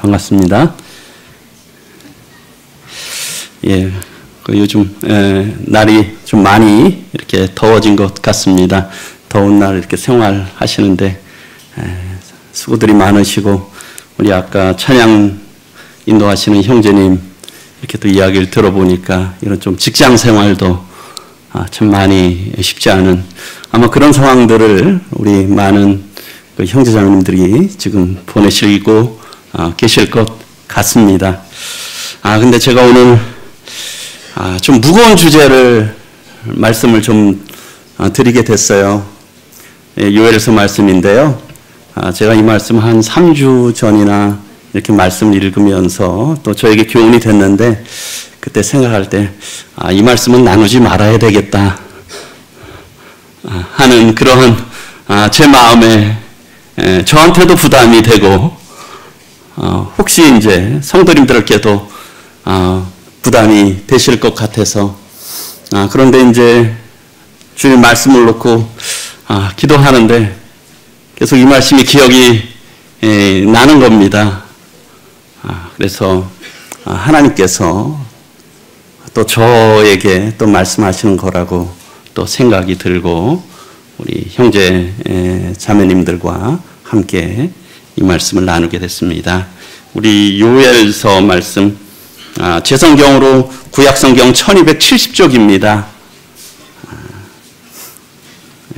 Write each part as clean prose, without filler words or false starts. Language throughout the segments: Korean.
반갑습니다. 예, 요즘 날이 좀 많이 이렇게 더워진 것 같습니다. 더운 날 이렇게 생활하시는데 수고들이 많으시고, 우리 아까 찬양 인도하시는 형제님 이렇게 또 이야기를 들어보니까 이런 좀 직장 생활도 참 많이 쉽지 않은, 아마 그런 상황들을 우리 많은 그 형제자매님들이 지금 보내시고 계실 것 같습니다. 근데 제가 오늘 좀 무거운 주제를 말씀을 좀 드리게 됐어요. 요엘서 말씀인데요. 제가 이 말씀 한 3주 전이나 이렇게 말씀을 읽으면서 또 저에게 교훈이 됐는데, 그때 생각할 때 이 말씀은 나누지 말아야 되겠다 하는 그러한 제 마음에 저한테도 부담이 되고, 혹시 이제 성도님들께도 부담이 되실 것 같아서, 그런데 이제 주일 말씀을 놓고 기도하는데 계속 이 말씀이 기억이 나는 겁니다. 그래서 하나님께서 또 저에게 또 말씀하시는 거라고 또 생각이 들고, 우리 형제 자매님들과 함께 이 말씀을 나누게 됐습니다. 우리 요엘서 말씀, 제 성경으로 구약성경 1270쪽입니다.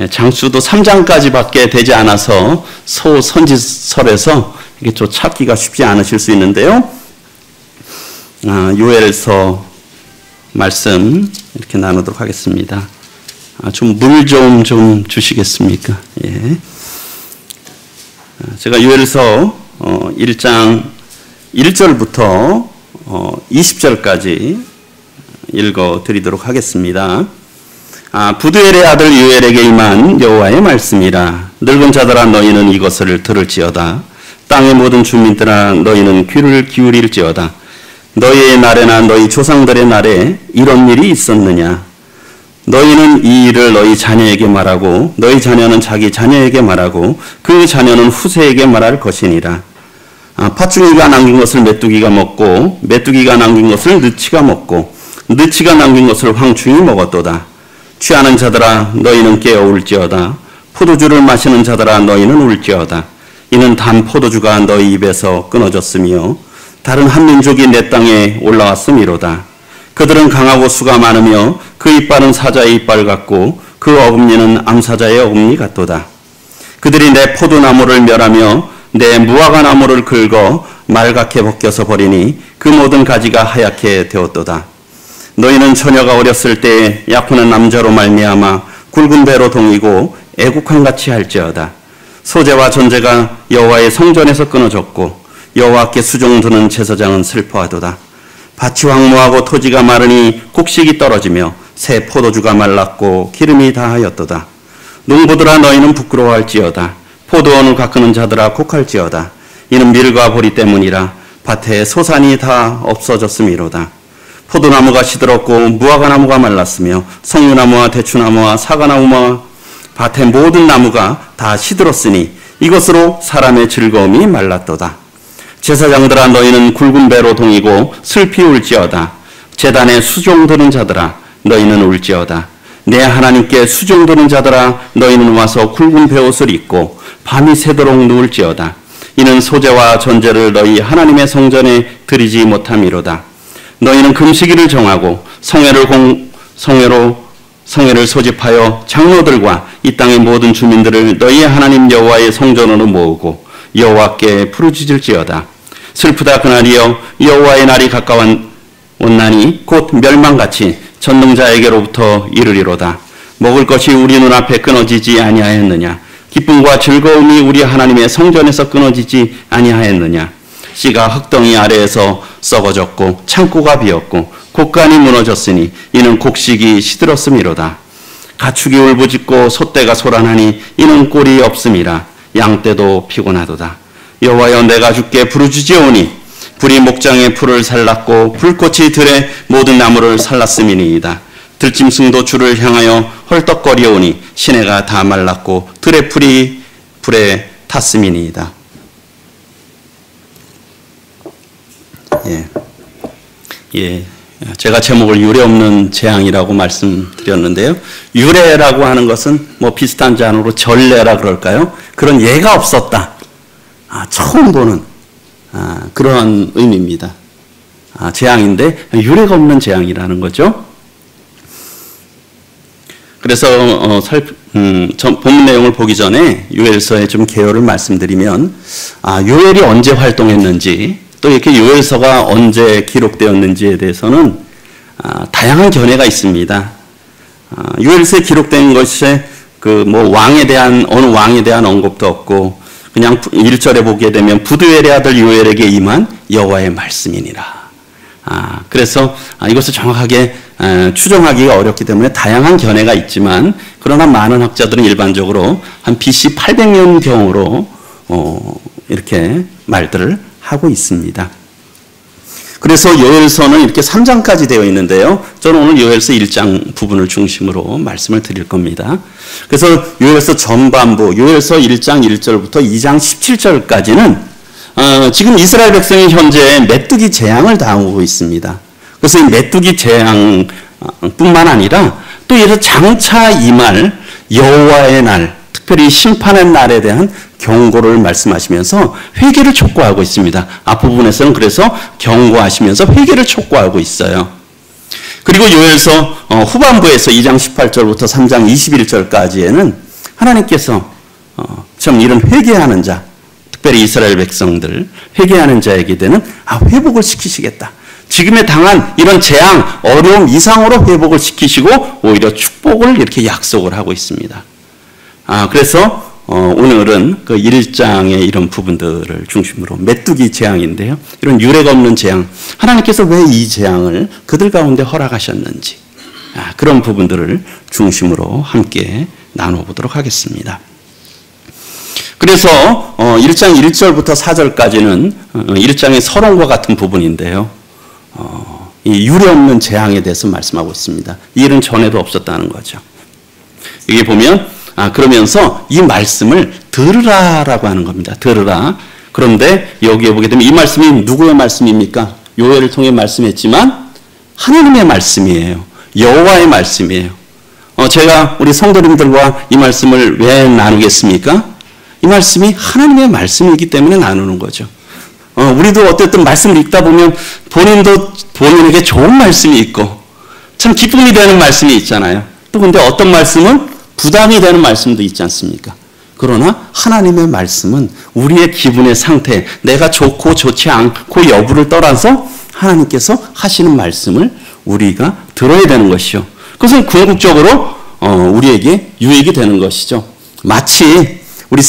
장수도 3장까지밖에 되지 않아서 소선지설에서 이게 좀 찾기가 쉽지 않으실 수 있는데요. 요엘서 말씀 이렇게 나누도록 하겠습니다. 좀 물 좀 주시겠습니까? 예. 제가 요엘서 1장 1절부터 20절까지 읽어드리도록 하겠습니다. 부두엘의 아들 요엘에게 임한 여호와의 말씀이라. 늙은 자들아, 너희는 이것을 들을지어다. 땅의 모든 주민들아, 너희는 귀를 기울일지어다. 너희의 날에나 너희 조상들의 날에 이런 일이 있었느냐? 너희는 이 일을 너희 자녀에게 말하고, 너희 자녀는 자기 자녀에게 말하고, 그 자녀는 후세에게 말할 것이니라. 팥중이가 남긴 것을 메뚜기가 먹고, 메뚜기가 남긴 것을 느치가 먹고, 느치가 남긴 것을 황충이 먹었도다. 취하는 자들아, 너희는 깨어 울지어다. 포도주를 마시는 자들아, 너희는 울지어다. 이는 단 포도주가 너희 입에서 끊어졌으며 다른 한 민족이 내 땅에 올라왔음이로다. 그들은 강하고 수가 많으며 그 이빨은 사자의 이빨 같고 그 어금니는 암사자의 어금니 같도다. 그들이 내 포도나무를 멸하며 내 무화과 나무를 긁어 말갛게 벗겨서 버리니 그 모든 가지가 하얗게 되었도다. 너희는 처녀가 어렸을 때에 약혼한 남자로 말미암아 굵은 배로 동이고 애국함같이 할지어다. 소재와 전제가 여호와의 성전에서 끊어졌고 여호와께 수종드는 제사장은 슬퍼하도다. 밭이 황무하고 토지가 마르니 곡식이 떨어지며 새 포도주가 말랐고 기름이 다하였도다. 농부들아, 너희는 부끄러워할지어다. 포도원을 가꾸는 자들아, 곡할지어다. 이는 밀과 보리 때문이라. 밭에 소산이 다 없어졌음이로다. 포도나무가 시들었고 무화과나무가 말랐으며 석류나무와 대추나무와 사과나무와 밭의 모든 나무가 다 시들었으니 이것으로 사람의 즐거움이 말랐도다. 제사장들아, 너희는 굵은 배로 동이고 슬피 울지어다. 제단에 수종드는 자들아, 너희는 울지어다. 내 하나님께 수종드는 자들아, 너희는 와서 굵은 베옷을 입고 밤이 새도록 누울지어다. 이는 소재와 전제를 너희 하나님의 성전에 드리지 못함이로다. 너희는 금식일을 정하고 성회를 소집하여 장로들과 이 땅의 모든 주민들을 너희의 하나님 여호와의 성전으로 모으고 여호와께 부르짖을지어다. 슬프다 그날이여, 여호와의 날이 가까웠나니 곧 멸망같이 전능자에게로부터 이르리로다. 먹을 것이 우리 눈앞에 끊어지지 아니하였느냐? 기쁨과 즐거움이 우리 하나님의 성전에서 끊어지지 아니하였느냐? 씨가 흙덩이 아래에서 썩어졌고 창고가 비었고 곡간이 무너졌으니 이는 곡식이 시들었음이로다. 가축이 울부짖고 소떼가 소란하니 이는 꼴이 없음이라. 양떼도 피곤하도다. 여호와여, 내가 주께 부르짖으오니 불이 목장의 풀을 살랐고 불꽃이 들의 모든 나무를 살랐음이니이다. 들짐승도 주를 향하여 헐떡거리오니 시내가 다 말랐고 들의 풀이 불에 탔음이니이다. 예. 제가 제목을 유례 없는 재앙이라고 말씀드렸는데요. 유례라고 하는 것은 뭐 비슷한 잔으로 전례라 그럴까요? 그런 예가 없었다. 처음 보는 그런 의미입니다. 재앙인데 유례가 없는 재앙이라는 거죠. 그래서 본문 내용을 보기 전에 요엘서의 좀 개요를 말씀드리면 요엘이 언제 활동했는지 또 이렇게 요엘서가 언제 기록되었는지에 대해서는 다양한 견해가 있습니다. 요엘서에 기록된 것에 왕에 대한 어느 왕에 대한 언급도 없고 그냥 1절에 보게 되면 부두엘의 아들 요엘에게 임한 여호와의 말씀이니라. 그래서 이것을 정확하게 추정하기가 어렵기 때문에 다양한 견해가 있지만 그러나 많은 학자들은 일반적으로 한 BC 800년경으로 이렇게 말들을 하고 있습니다. 그래서 요엘서는 이렇게 3장까지 되어 있는데요. 저는 오늘 요엘서 1장 부분을 중심으로 말씀을 드릴 겁니다. 그래서 요엘서 전반부, 요엘서 1장 1절부터 2장 17절까지는 지금 이스라엘 백성이 현재 메뚜기 재앙을 당하고 있습니다. 그래서 이 메뚜기 재앙뿐만 아니라 또 이래서 장차 임할 여호와의 날, 특별히 심판의 날에 대한 경고를 말씀하시면서 회개를 촉구하고 있습니다. 앞부분에서는 그래서 경고하시면서 회개를 촉구하고 있어요. 그리고 요엘서 후반부에서 2장 18절부터 3장 21절까지에는 하나님께서 참 이런 회개하는 자, 특별히 이스라엘 백성들 회개하는 자에게 되는 회복을 시키시겠다. 지금에 당한 이런 재앙, 어려움 이상으로 회복을 시키시고 오히려 축복을 이렇게 약속을 하고 있습니다. 그래서 오늘은 그 1장의 이런 부분들을 중심으로 메뚜기 재앙인데요. 이런 유례가 없는 재앙, 하나님께서 왜 이 재앙을 그들 가운데 허락하셨는지 그런 부분들을 중심으로 함께 나눠보도록 하겠습니다. 그래서 1장 1절부터 4절까지는 1장의 서론과 같은 부분인데요. 이 유례 없는 재앙에 대해서 말씀하고 있습니다. 이 일은 전에도 없었다는 거죠. 여기 보면 그러면서 이 말씀을 들으라라고 하는 겁니다. 들으라. 그런데 여기에 보게 되면 이 말씀이 누구의 말씀입니까? 요엘을 통해 말씀했지만 하나님의 말씀이에요. 여호와의 말씀이에요. 제가 우리 성도님들과 이 말씀을 왜 나누겠습니까? 이 말씀이 하나님의 말씀이기 때문에 나누는 거죠. 우리도 어쨌든 말씀을 읽다 보면 본인도 본인에게 좋은 말씀이 있고 참 기쁨이 되는 말씀이 있잖아요. 또 근데 어떤 말씀은 부담이 되는 말씀도 있지 않습니까? 그러나 하나님의 말씀은 우리의 기분의 상태, 내가 좋고 좋지 않고 여부를 떠나서 하나님께서 하시는 말씀을 우리가 들어야 되는 것이요. 그것은 궁극적으로 우리에게 유익이 되는 것이죠. 마치 우리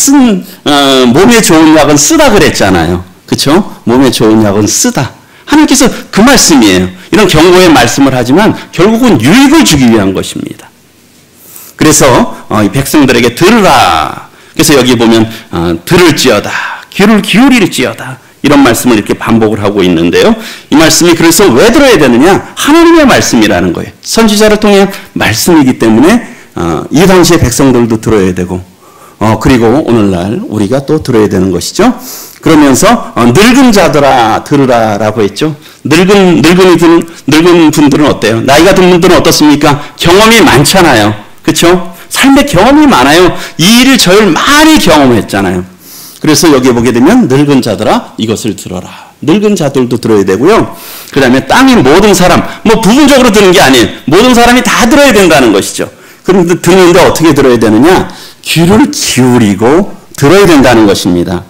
몸에 좋은 약은 쓰다 그랬잖아요. 그렇죠? 몸에 좋은 약은 쓰다. 하나님께서 그 말씀이에요. 이런 경고의 말씀을 하지만 결국은 유익을 주기 위한 것입니다. 그래서 이 백성들에게 들으라. 그래서 여기 보면 들을지어다. 귀를 기울일지어다. 이런 말씀을 이렇게 반복을 하고 있는데요. 이 말씀이 그래서 왜 들어야 되느냐? 하나님의 말씀이라는 거예요. 선지자를 통해 말씀이기 때문에 이 당시의 백성들도 들어야 되고 그리고 오늘날 우리가 또 들어야 되는 것이죠. 그러면서 늙은 자들아 들으라라고 했죠. 늙은 분들은 어때요? 나이가 든 분들은 어떻습니까? 경험이 많잖아요. 그렇죠? 삶의 경험이 많아요. 이 일을 저 일 많이 경험했잖아요. 그래서 여기에 보게 되면 늙은 자들아 이것을 들어라. 늙은 자들도 들어야 되고요. 그 다음에 땅의 모든 사람, 부분적으로 듣는 게 아니에요. 모든 사람이 다 들어야 된다는 것이죠. 그런데 듣는데 어떻게 들어야 되느냐? 귀를 기울이고 들어야 된다는 것입니다.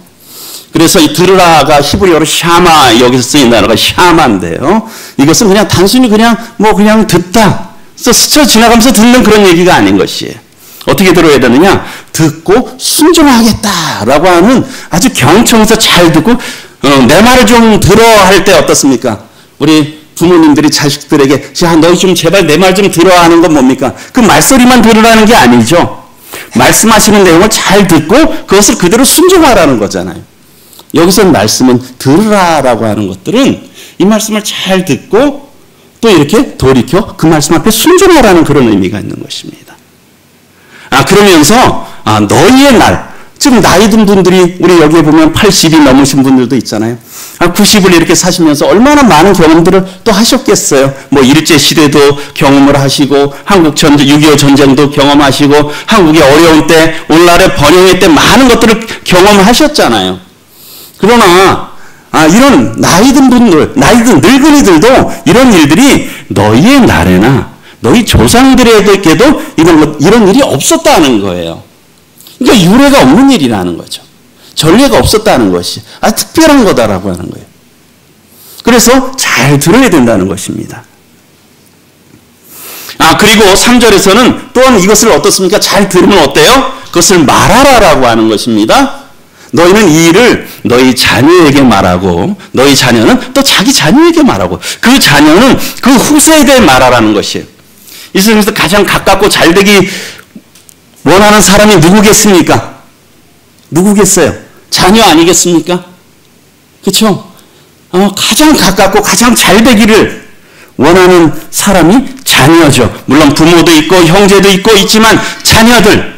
그래서 이 들으라가 히브리어로 샤마, 여기서 쓰인 단어가 샤마인데요. 이것은 그냥 단순히 그냥 듣다. 스쳐 지나가면서 듣는 그런 얘기가 아닌 것이에요. 어떻게 들어야 되느냐? 듣고 순종하겠다라고 하는 아주 경청해서 잘 듣고 내 말을 좀 들어 할 때 어떻습니까? 우리 부모님들이 자식들에게 너희 좀 제발 내 말 좀 들어 하는 건 뭡니까? 그 말소리만 들으라는 게 아니죠. 말씀하시는 내용을 잘 듣고 그것을 그대로 순종하라는 거잖아요. 여기서 말씀은 들으라라고 하는 것들은 이 말씀을 잘 듣고 또 이렇게 돌이켜 그 말씀 앞에 순종하라는 그런 의미가 있는 것입니다. 그러면서 너희의 날, 지금 나이 든 분들이 우리 여기에 보면 80이 넘으신 분들도 있잖아요. 90을 이렇게 사시면서 얼마나 많은 경험들을 또 하셨겠어요. 뭐 일제시대도 경험을 하시고 한국 전쟁, 6.25 전쟁도 경험하시고 한국의 어려운 때, 오늘날의 번영의 때 많은 것들을 경험하셨잖아요. 그러나 이런 나이 든 분들, 나이 든 늙은이들도 이런 일들이 너희의 날에나 너희 조상들에게도 이런 일이 없었다는 거예요. 그러니까 유례가 없는 일이라는 거죠. 전례가 없었다는 것이 특별한 거다라고 하는 거예요. 그래서 잘 들어야 된다는 것입니다. 그리고 3절에서는 또한 이것을 어떻습니까? 잘 들으면 어때요? 그것을 말하라라고 하는 것입니다. 너희는 이 일을 너희 자녀에게 말하고 너희 자녀는 또 자기 자녀에게 말하고 그 자녀는 그 후세에게 말하라는 것이에요. 이 세상에서 가장 가깝고 잘되기 원하는 사람이 누구겠습니까? 누구겠어요? 자녀 아니겠습니까? 그렇죠? 가장 가깝고 가장 잘되기를 원하는 사람이 자녀죠. 물론 부모도 있고 형제도 있고 있지만 자녀들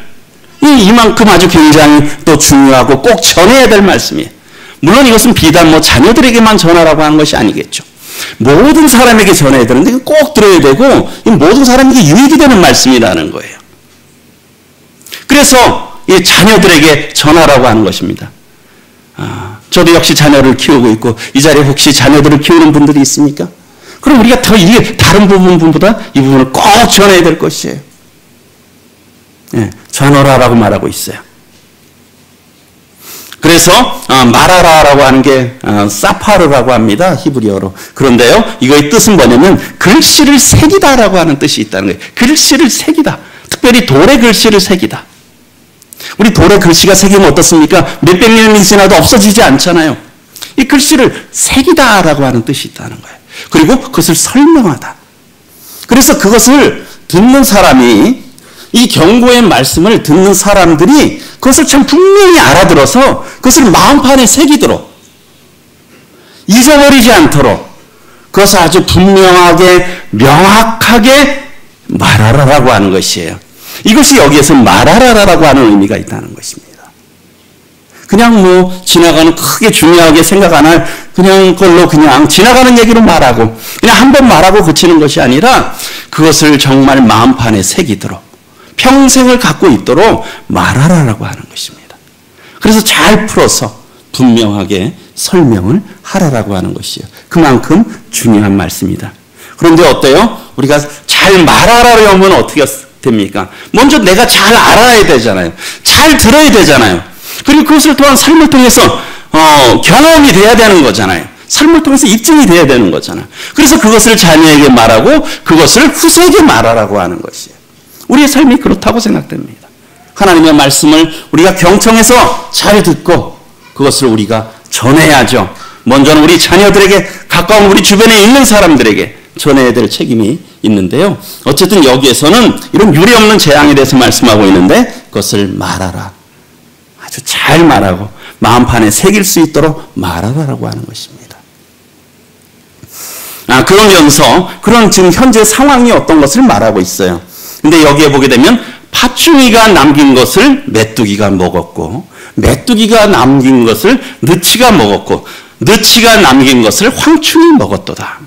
이만큼 아주 굉장히 또 중요하고 꼭 전해야 될 말씀이에요. 물론 이것은 비단 자녀들에게만 전하라고 하는 것이 아니겠죠. 모든 사람에게 전해야 되는데 꼭 들어야 되고 모든 사람에게 유익이 되는 말씀이라는 거예요. 그래서 이 자녀들에게 전하라고 하는 것입니다. 저도 역시 자녀를 키우고 있고 이 자리에 혹시 자녀들을 키우는 분들이 있습니까? 그럼 우리가 더 다른 부분보다 이 부분을 꼭 전해야 될 것이에요. 전하라라고 말하고 있어요. 그래서 말하라라고 하는 게 사파르라고 합니다. 히브리어로. 그런데요, 이거의 뜻은 뭐냐면 글씨를 새기다라고 하는 뜻이 있다는 거예요. 글씨를 새기다. 특별히 돌의 글씨를 새기다. 우리 돌의 글씨가 새기면 어떻습니까? 몇백 년이 지나도 없어지지 않잖아요. 이 글씨를 새기다라고 하는 뜻이 있다는 거예요. 그리고 그것을 설명하다. 그래서 그것을 듣는 사람이 이 경고의 말씀을 듣는 사람들이 그것을 참 분명히 알아들어서 그것을 마음판에 새기도록 잊어버리지 않도록 그것을 아주 분명하게 명확하게 말하라라고 하는 것이에요. 이것이 여기에서 말하라라고 하는 의미가 있다는 것입니다. 그냥 지나가는 크게 중요하게 생각 안 할 그냥 걸로 그냥 지나가는 얘기로 말하고 그냥 한 번 말하고 그치는 것이 아니라 그것을 정말 마음판에 새기도록 평생을 갖고 있도록 말하라라고 하는 것입니다. 그래서 잘 풀어서 분명하게 설명을 하라라고 하는 것이에요. 그만큼 중요한 말씀이다. 그런데 어때요? 우리가 잘 말하라면 어떻게 됩니까? 먼저 내가 잘 알아야 되잖아요. 잘 들어야 되잖아요. 그리고 그것을 또한 삶을 통해서 경험이 돼야 되는 거잖아요. 삶을 통해서 입증이 돼야 되는 거잖아요. 그래서 그것을 자녀에게 말하고 그것을 후세에게 말하라고 하는 것이에요. 우리의 삶이 그렇다고 생각됩니다. 하나님의 말씀을 우리가 경청해서 잘 듣고 그것을 우리가 전해야죠. 먼저는 우리 자녀들에게, 가까운 우리 주변에 있는 사람들에게 전해야 될 책임이 있는데요. 어쨌든 여기에서는 이런 유례없는 재앙에 대해서 말씀하고 있는데 그것을 말하라. 아주 잘 말하고 마음판에 새길 수 있도록 말하라라고 하는 것입니다. 그러면서 그런 지금 현재 상황이 어떤 것을 말하고 있어요. 근데 여기에 보게 되면 파충이가 남긴 것을 메뚜기가 먹었고 메뚜기가 남긴 것을 느치가 먹었고 느치가 남긴 것을 황충이 먹었도다.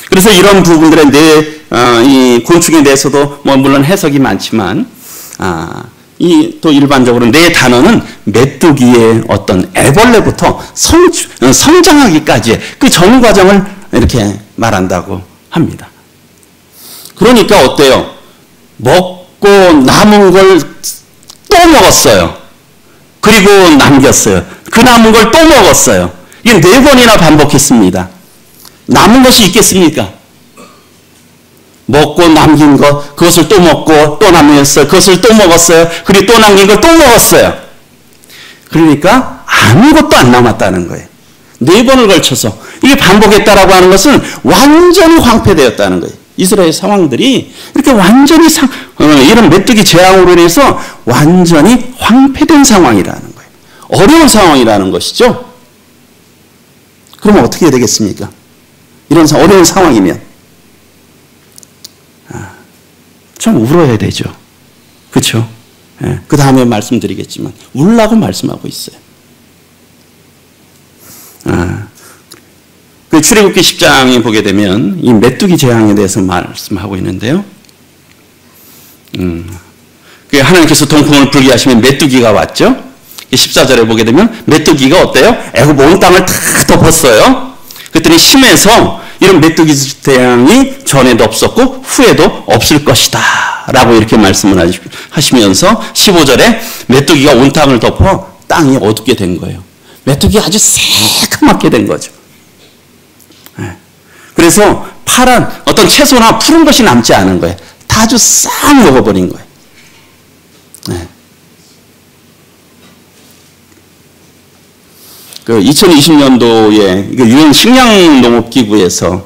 그래서 이런 부분들의 이 곤충에 대해서도 물론 해석이 많지만 또 일반적으로 네 단어는 메뚜기의 어떤 애벌레부터 성장하기까지의 그 전 과정을 이렇게 말한다고 합니다. 그러니까 어때요? 먹고 남은 걸 또 먹었어요. 그리고 남겼어요. 그 남은 걸 또 먹었어요. 이게 4번이나 반복했습니다. 남은 것이 있겠습니까? 먹고 남긴 것, 그것을 또 먹고 또 남겼어요. 그것을 또 먹었어요. 그리고 또 남긴 걸 또 먹었어요. 그러니까 아무것도 안 남았다는 거예요. 4번을 걸쳐서 이게 반복했다라고 하는 것은 완전히 황폐되었다는 거예요. 이스라엘 상황들이 이렇게 완전히 이런 메뚜기 재앙으로 인해서 완전히 황폐된 상황이라는 거예요. 어려운 상황이라는 것이죠. 그러면 어떻게 해야 되겠습니까? 이런 어려운 상황이면 좀 울어야 되죠. 그렇죠? 그 다음에 말씀드리겠지만 울라고 말씀하고 있어요. 그 출애굽기 10장에 보게 되면 이 메뚜기 재앙에 대해서 말씀하고 있는데요. 그 하나님께서 동풍을 불게 하시면 메뚜기가 왔죠. 14절에 보게 되면 메뚜기가 어때요? 애굽 온 땅을 다 덮었어요. 그랬더니 심해서 이런 메뚜기 재앙이 전에도 없었고 후에도 없을 것이다 라고 이렇게 말씀을 하시면서 15절에 메뚜기가 온 땅을 덮어 땅이 어둡게 된 거예요. 메뚜기가 아주 새까맣게 된 거죠. 그래서 파란 어떤 채소나 푸른 것이 남지 않은 거예요. 다 아주 싹 먹어버린 거예요. 그 2020년도에 유엔 식량 농업기구에서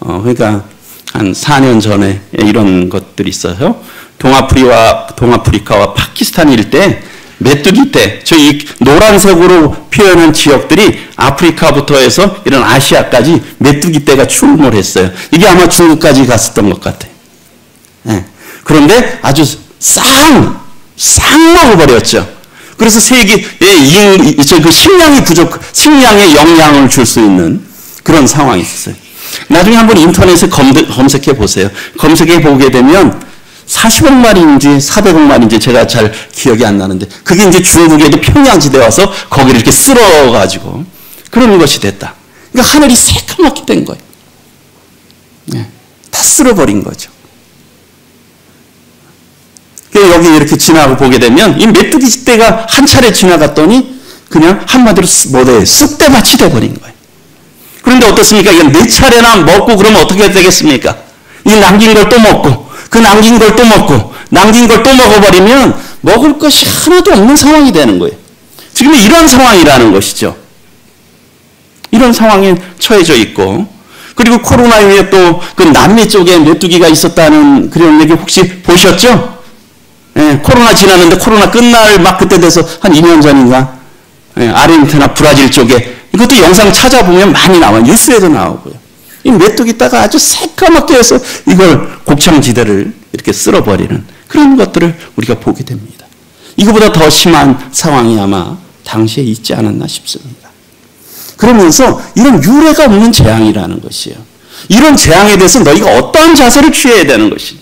그러니까 한 4년 전에 이런 것들이 있어요. 동아프리카와 파키스탄 일대 메뚜기 떼, 저희 노란색으로 표현한 지역들이 아프리카부터 해서 이런 아시아까지 메뚜기 떼가 출몰했어요. 이게 아마 중국까지 갔었던 것 같아요. 그런데 아주 싹 먹어버렸죠. 그래서 세계에 그 식량에 영향을 줄 수 있는 그런 상황이 있었어요. 나중에 한번 인터넷에 검색해 보세요. 검색해 보게 되면 40억 마리인지 400억 마리인지 제가 잘 기억이 안 나는데 그게 이제 중국에도 평양지대 와서 거기를 이렇게 쓸어가지고 그런 것이 됐다. 그러니까 하늘이 새까맣게 된 거예요. 다 쓸어버린 거죠. 여기 이렇게 지나고 보게 되면 이 메뚜기 떼가 한 차례 지나갔더니 그냥 한마디로 쑥대밭이 돼버린 거예요. 그런데 어떻습니까? 이게 4차례나 먹고 그러면 어떻게 되겠습니까? 이 남긴 걸 또 먹고 그 남긴 걸 또 먹고 남긴 걸 또 먹어버리면 먹을 것이 하나도 없는 상황이 되는 거예요. 지금 이런 상황이라는 것이죠. 이런 상황에 처해져 있고 그리고 코로나 이후에 또 그 남미 쪽에 메뚜기가 있었다는 그런 얘기 혹시 보셨죠? 코로나 지났는데 코로나 끝날 막 그때 돼서 한 2년 전인가 아르헨티나 브라질 쪽에 이것도 영상 찾아보면 많이 나와요. 뉴스에도 나오고요. 이 메뚜기 떼가 아주 새까맣게 해서 이걸 곡창지대를 이렇게 쓸어버리는 그런 것들을 우리가 보게 됩니다. 이거보다 더 심한 상황이 아마 당시에 있지 않았나 싶습니다. 그러면서 이런 유례가 없는 재앙이라는 것이에요. 이런 재앙에 대해서 너희가 어떠한 자세를 취해야 되는 것이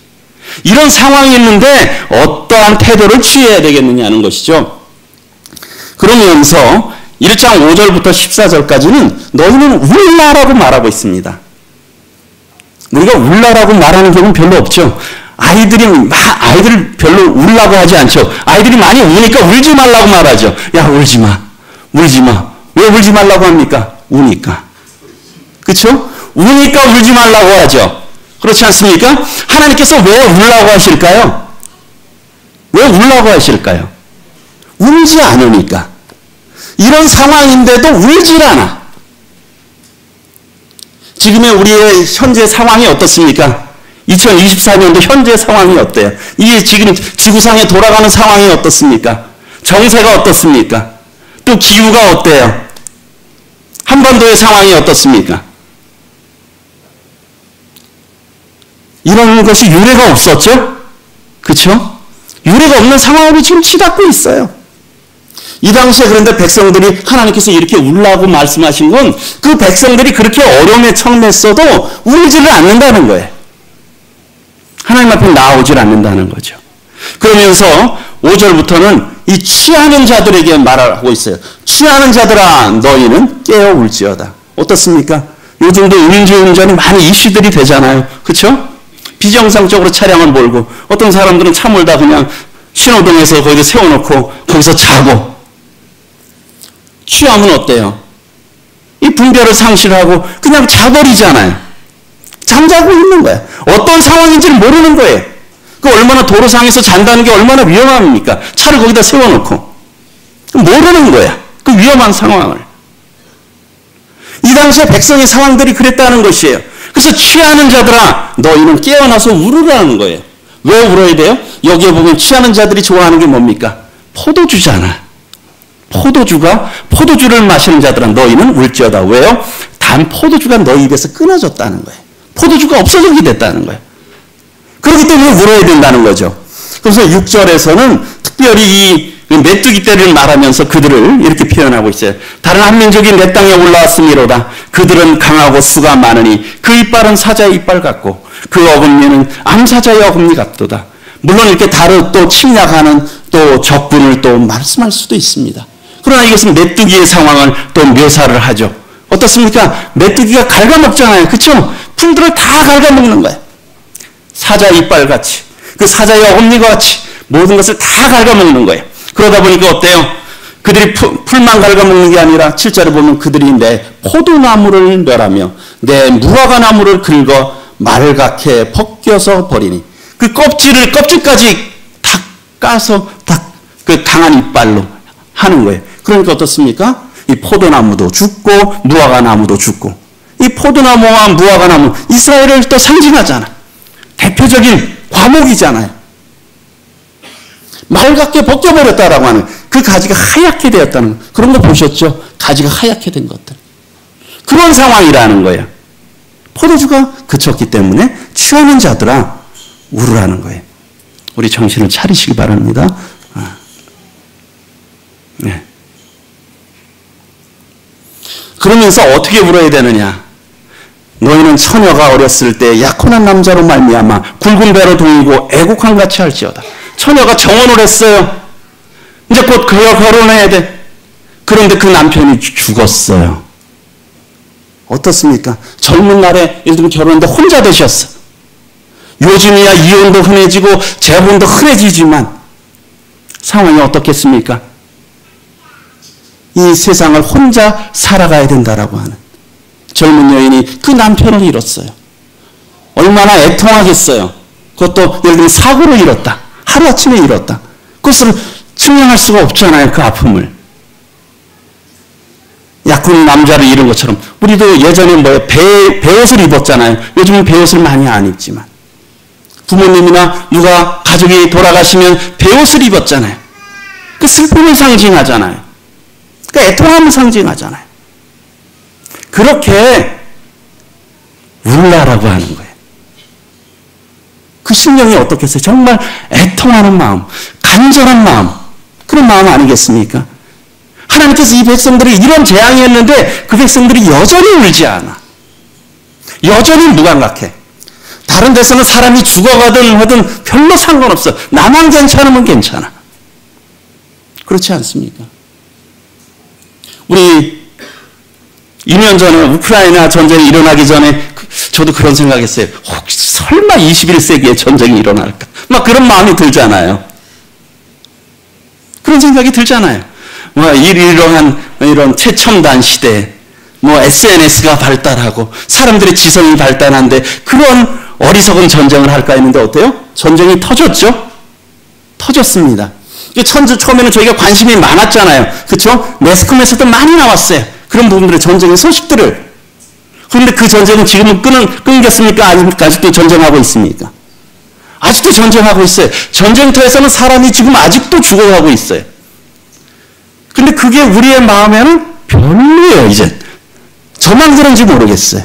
이런 상황이 있는데 어떠한 태도를 취해야 되겠느냐는 것이죠. 그러면서 1장 5절부터 14절까지는 너희는 울라라고 말하고 있습니다. 우리가 울라라고 말하는 경우는 별로 없죠. 아이들을 별로 울라고 하지 않죠. 아이들이 많이 우니까 울지 말라고 말하죠. 야, 울지 마. 울지 마. 왜 울지 말라고 합니까? 우니까. 그렇죠? 우니까 울지 말라고 하죠. 그렇지 않습니까? 하나님께서 왜 울라고 하실까요? 왜 울라고 하실까요? 울지 않으니까. 이런 상황인데도 울질 않아. 지금의 우리의 현재 상황이 어떻습니까? 2024년도 현재 상황이 어때요? 이게 지금 지구상에 돌아가는 상황이 어떻습니까? 정세가 어떻습니까? 또 기후가 어때요? 한반도의 상황이 어떻습니까? 이런 것이 유례가 없었죠? 그렇죠? 유례가 없는 상황으로 지금 치닫고 있어요. 이 당시에 그런데 백성들이 하나님께서 이렇게 울라고 말씀하신 건 그 백성들이 그렇게 어려움에 처했어도 울지를 않는다는 거예요. 하나님 앞에 나오질 않는다는 거죠. 그러면서 5절부터는 이 취하는 자들에게 말하고 있어요. 취하는 자들아 너희는 깨어 울지어다. 어떻습니까? 요즘도 음주운전이 많이 이슈들이 되잖아요. 그렇죠? 비정상적으로 차량을 몰고 어떤 사람들은 차 몰다 그냥 신호등에서 거기서 세워놓고 거기서 자고 취하면 어때요? 이 분별을 상실하고 그냥 자버리잖아요. 잠자고 있는 거야. 어떤 상황인지를 모르는 거예요. 그 얼마나 도로상에서 잔다는 게 얼마나 위험합니까? 차를 거기다 세워놓고 모르는 거야. 그 위험한 상황을. 이 당시에 백성의 상황들이 그랬다는 것이에요. 그래서 취하는 자들아 너희는 깨어나서 울으라는 거예요. 왜 울어야 돼요? 여기에 보면 취하는 자들이 좋아하는 게 뭡니까? 포도주잖아. 포도주를 마시는 자들아 너희는 울지어다. 왜요? 단 포도주가 너희 입에서 끊어졌다는 거예요. 포도주가 없어지게 됐다는 거예요. 그렇기 때문에 울어야 된다는 거죠. 그래서 6절에서는 특별히 이 메뚜기 떼를 말하면서 그들을 이렇게 표현하고 있어요. 다른 한 민족이 내 땅에 올라왔음이로다. 그들은 강하고 수가 많으니 그 이빨은 사자의 이빨 같고 그 어금니는 암사자의 어금니 같도다. 물론 이렇게 다른 또 침략하는 또 적군을 또 말씀할 수도 있습니다. 그러나 이것은 메뚜기의 상황을 또 묘사를 하죠. 어떻습니까? 메뚜기가 갉아먹잖아요. 그렇죠? 풀들을 다 갉아먹는 거예요. 사자 이빨 같이, 그 사자의 어금니와 같이 모든 것을 다 갉아먹는 거예요. 그러다 보니까 어때요? 그들이 풀만 갉아먹는 게 아니라 7절에 보면 그들이 내 포도나무를 멸하며 내 무화과나무를 긁어 말갛게 벗겨서 버리니 그 껍질까지 다 까서 다 그 강한 이빨로 하는 거예요. 그러니까 어떻습니까? 이 포도나무도 죽고 무화과나무도 죽고, 이 포도나무와 무화과나무 이스라엘을 또 상징하잖아. 대표적인 과목이잖아요. 말갛게 벗겨버렸다라고 하는 그 가지가 하얗게 되었다는 그런 거 보셨죠? 가지가 하얗게 된 것들. 그런 상황이라는 거예요. 포도주가 그쳤기 때문에 취하는 자들아 울으라는 거예요. 우리 정신을 차리시기 바랍니다. 네. 그러면서 어떻게 울어야 되느냐? 너희는 처녀가 어렸을 때 약혼한 남자로 말미암아 굵은 배로 동이고 애곡한 같이 할지어다. 처녀가 정혼을 했어요. 이제 곧 결혼해야 돼. 그런데 그 남편이 죽었어요. 어떻습니까? 젊은 날에 예를 들면 결혼했는데 혼자 되셨어. 요즘이야 이혼도 흔해지고 재혼도 흔해지지만 상황이 어떻겠습니까? 이 세상을 혼자 살아가야 된다라고 하는 젊은 여인이 그 남편을 잃었어요. 얼마나 애통하겠어요. 그것도 예를 들면 사고로 잃었다. 하루아침에 잃었다. 그것을 증명할 수가 없잖아요. 그 아픔을. 약혼 남자를 잃은 것처럼 우리도 예전에 배옷을 입었잖아요. 요즘은 배옷을 많이 안 입지만 부모님이나 누가 가족이 돌아가시면 배옷을 입었잖아요. 그 슬픔을 상징하잖아요. 그 애통함을 상징하잖아요. 그렇게 울라라고 하는 거예요. 그 심령이 어떻겠어요? 정말 애통하는 마음, 간절한 마음, 그런 마음 아니겠습니까? 하나님께서 이 백성들이 이런 재앙이었는데 그 백성들이 여전히 울지 않아. 여전히 무감각해. 다른 데서는 사람이 죽어가든 하든 별로 상관없어. 나만 괜찮으면 괜찮아. 그렇지 않습니까? 우리 2년 전에 우크라이나 전쟁이 일어나기 전에 저도 그런 생각했어요. 혹시 설마 21세기에 전쟁이 일어날까? 막 그런 마음이 들잖아요. 그런 생각이 들잖아요. 이런 최첨단 시대에 SNS가 발달하고 사람들의 지성이 발달한데 그런 어리석은 전쟁을 할까 했는데 어때요? 전쟁이 터졌죠? 터졌습니다. 처음에는 저희가 관심이 많았잖아요. 그렇죠? 매스컴에서도 많이 나왔어요. 그런 부분들의 전쟁의 소식들을. 그런데 그 전쟁은 지금은 끊겼습니까? 아직도 전쟁하고 있습니까? 아직도 전쟁하고 있어요. 전쟁터에서는 사람이 지금 아직도 죽어가고 있어요. 근데 그게 우리의 마음에는 별로예요, 이제. 저만 그런지 모르겠어요.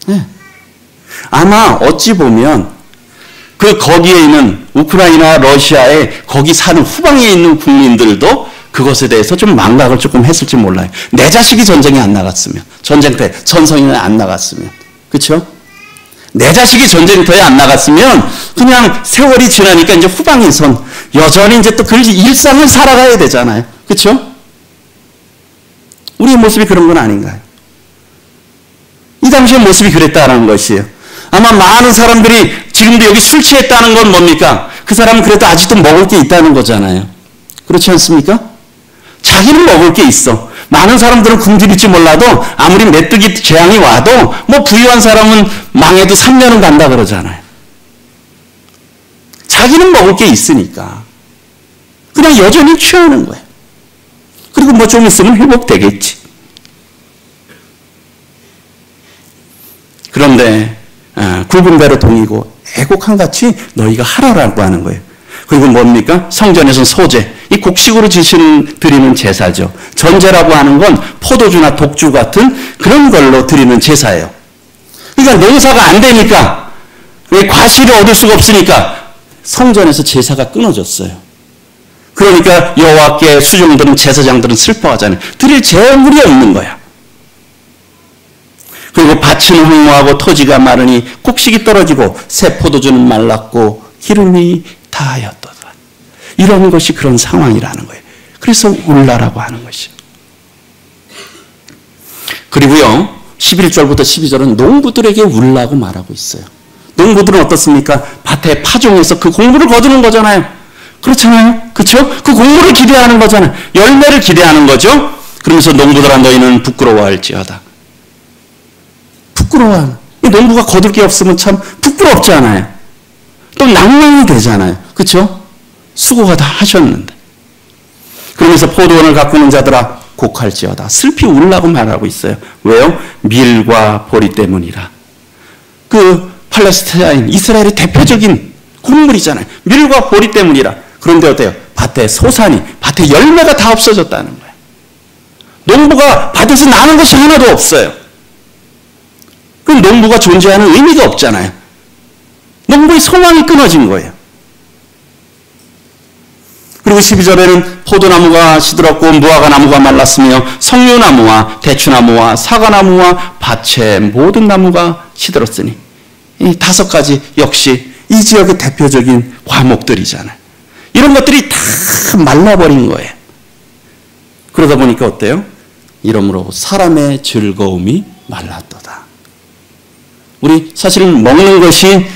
네. 아마 어찌 보면 거기에 있는 우크라이나, 러시아에 거기 사는 후방에 있는 국민들도 그것에 대해서 좀 망각을 조금 했을지 몰라요. 내 자식이 전쟁에 안 나갔으면, 전쟁터에, 전선에 안 나갔으면. 그렇죠? 내 자식이 전쟁터에 안 나갔으면 그냥 세월이 지나니까 이제 후방에 선 여전히 이제 또 그 일상을 살아가야 되잖아요. 그렇죠? 우리의 모습이 그런 건 아닌가요? 이 당시의 모습이 그랬다는 것이에요. 아마 많은 사람들이 지금도 여기 술 취했다는 건 뭡니까? 그 사람은 그래도 아직도 먹을 게 있다는 거잖아요. 그렇지 않습니까? 자기는 먹을 게 있어. 많은 사람들은 굶주릴지 몰라도 아무리 메뚜기 재앙이 와도 부유한 사람은 망해도 3년은 간다 그러잖아요. 자기는 먹을 게 있으니까 그냥 여전히 취하는 거예요. 그리고 좀 있으면 회복되겠지. 그런데 굵은 배로 동이고 애곡한 같이 너희가 하라라고 하는 거예요. 그리고 뭡니까? 성전에서는 소제, 이 곡식으로 드리는 제사죠. 전제라고 하는 건 포도주나 독주 같은 그런 걸로 드리는 제사예요. 그러니까 농사가 안 되니까, 왜 과실을 얻을 수가 없으니까 성전에서 제사가 끊어졌어요. 그러니까 여호와께 수종들은 제사장들은 슬퍼하잖아요. 드릴 재물이 없는 거야. 그리고 밭은 황무하고 토지가 마르니 곡식이 떨어지고 새 포도주는 말랐고 기름이 다하였도다. 이런 것이 그런 상황이라는 거예요. 그래서 울라라고 하는 것이요. 그리고요 11절부터 12절은 농부들에게 울라고 말하고 있어요. 농부들은 어떻습니까? 밭에 파종해서 그 공부를 거두는 거잖아요. 그렇잖아요. 그렇죠? 그 공부를 기대하는 거잖아요. 열매를 기대하는 거죠. 그러면서 농부들아 너희는 부끄러워할지어다. 부끄러워하는. 이 농부가 거둘 게 없으면 참 부끄럽잖아요. 또 낭만이 되잖아요. 그렇죠? 수고가 다 하셨는데. 그러면서 포도원을 가꾸는 자들아 곡할지어다. 슬피 울라고 말하고 있어요. 왜요? 밀과 보리 때문이라. 그 팔레스타인, 이스라엘의 대표적인 곡물이잖아요. 밀과 보리 때문이라. 그런데 어때요? 밭에 소산이, 밭에 열매가 다 없어졌다는 거예요. 농부가 밭에서 나는 것이 하나도 없어요. 그럼 농부가 존재하는 의미가 없잖아요. 농부의 소망이 끊어진 거예요. 그리고 12절에는 포도나무가 시들었고 무화과 나무가 말랐으며 석류나무와 대추나무와 사과나무와 밭의 모든 나무가 시들었으니 이 5가지 역시 이 지역의 대표적인 과목들이잖아요. 이런 것들이 다 말라버린 거예요. 그러다 보니까 어때요? 이러므로 사람의 즐거움이 말랐도다. 우리 사실은 먹는 것이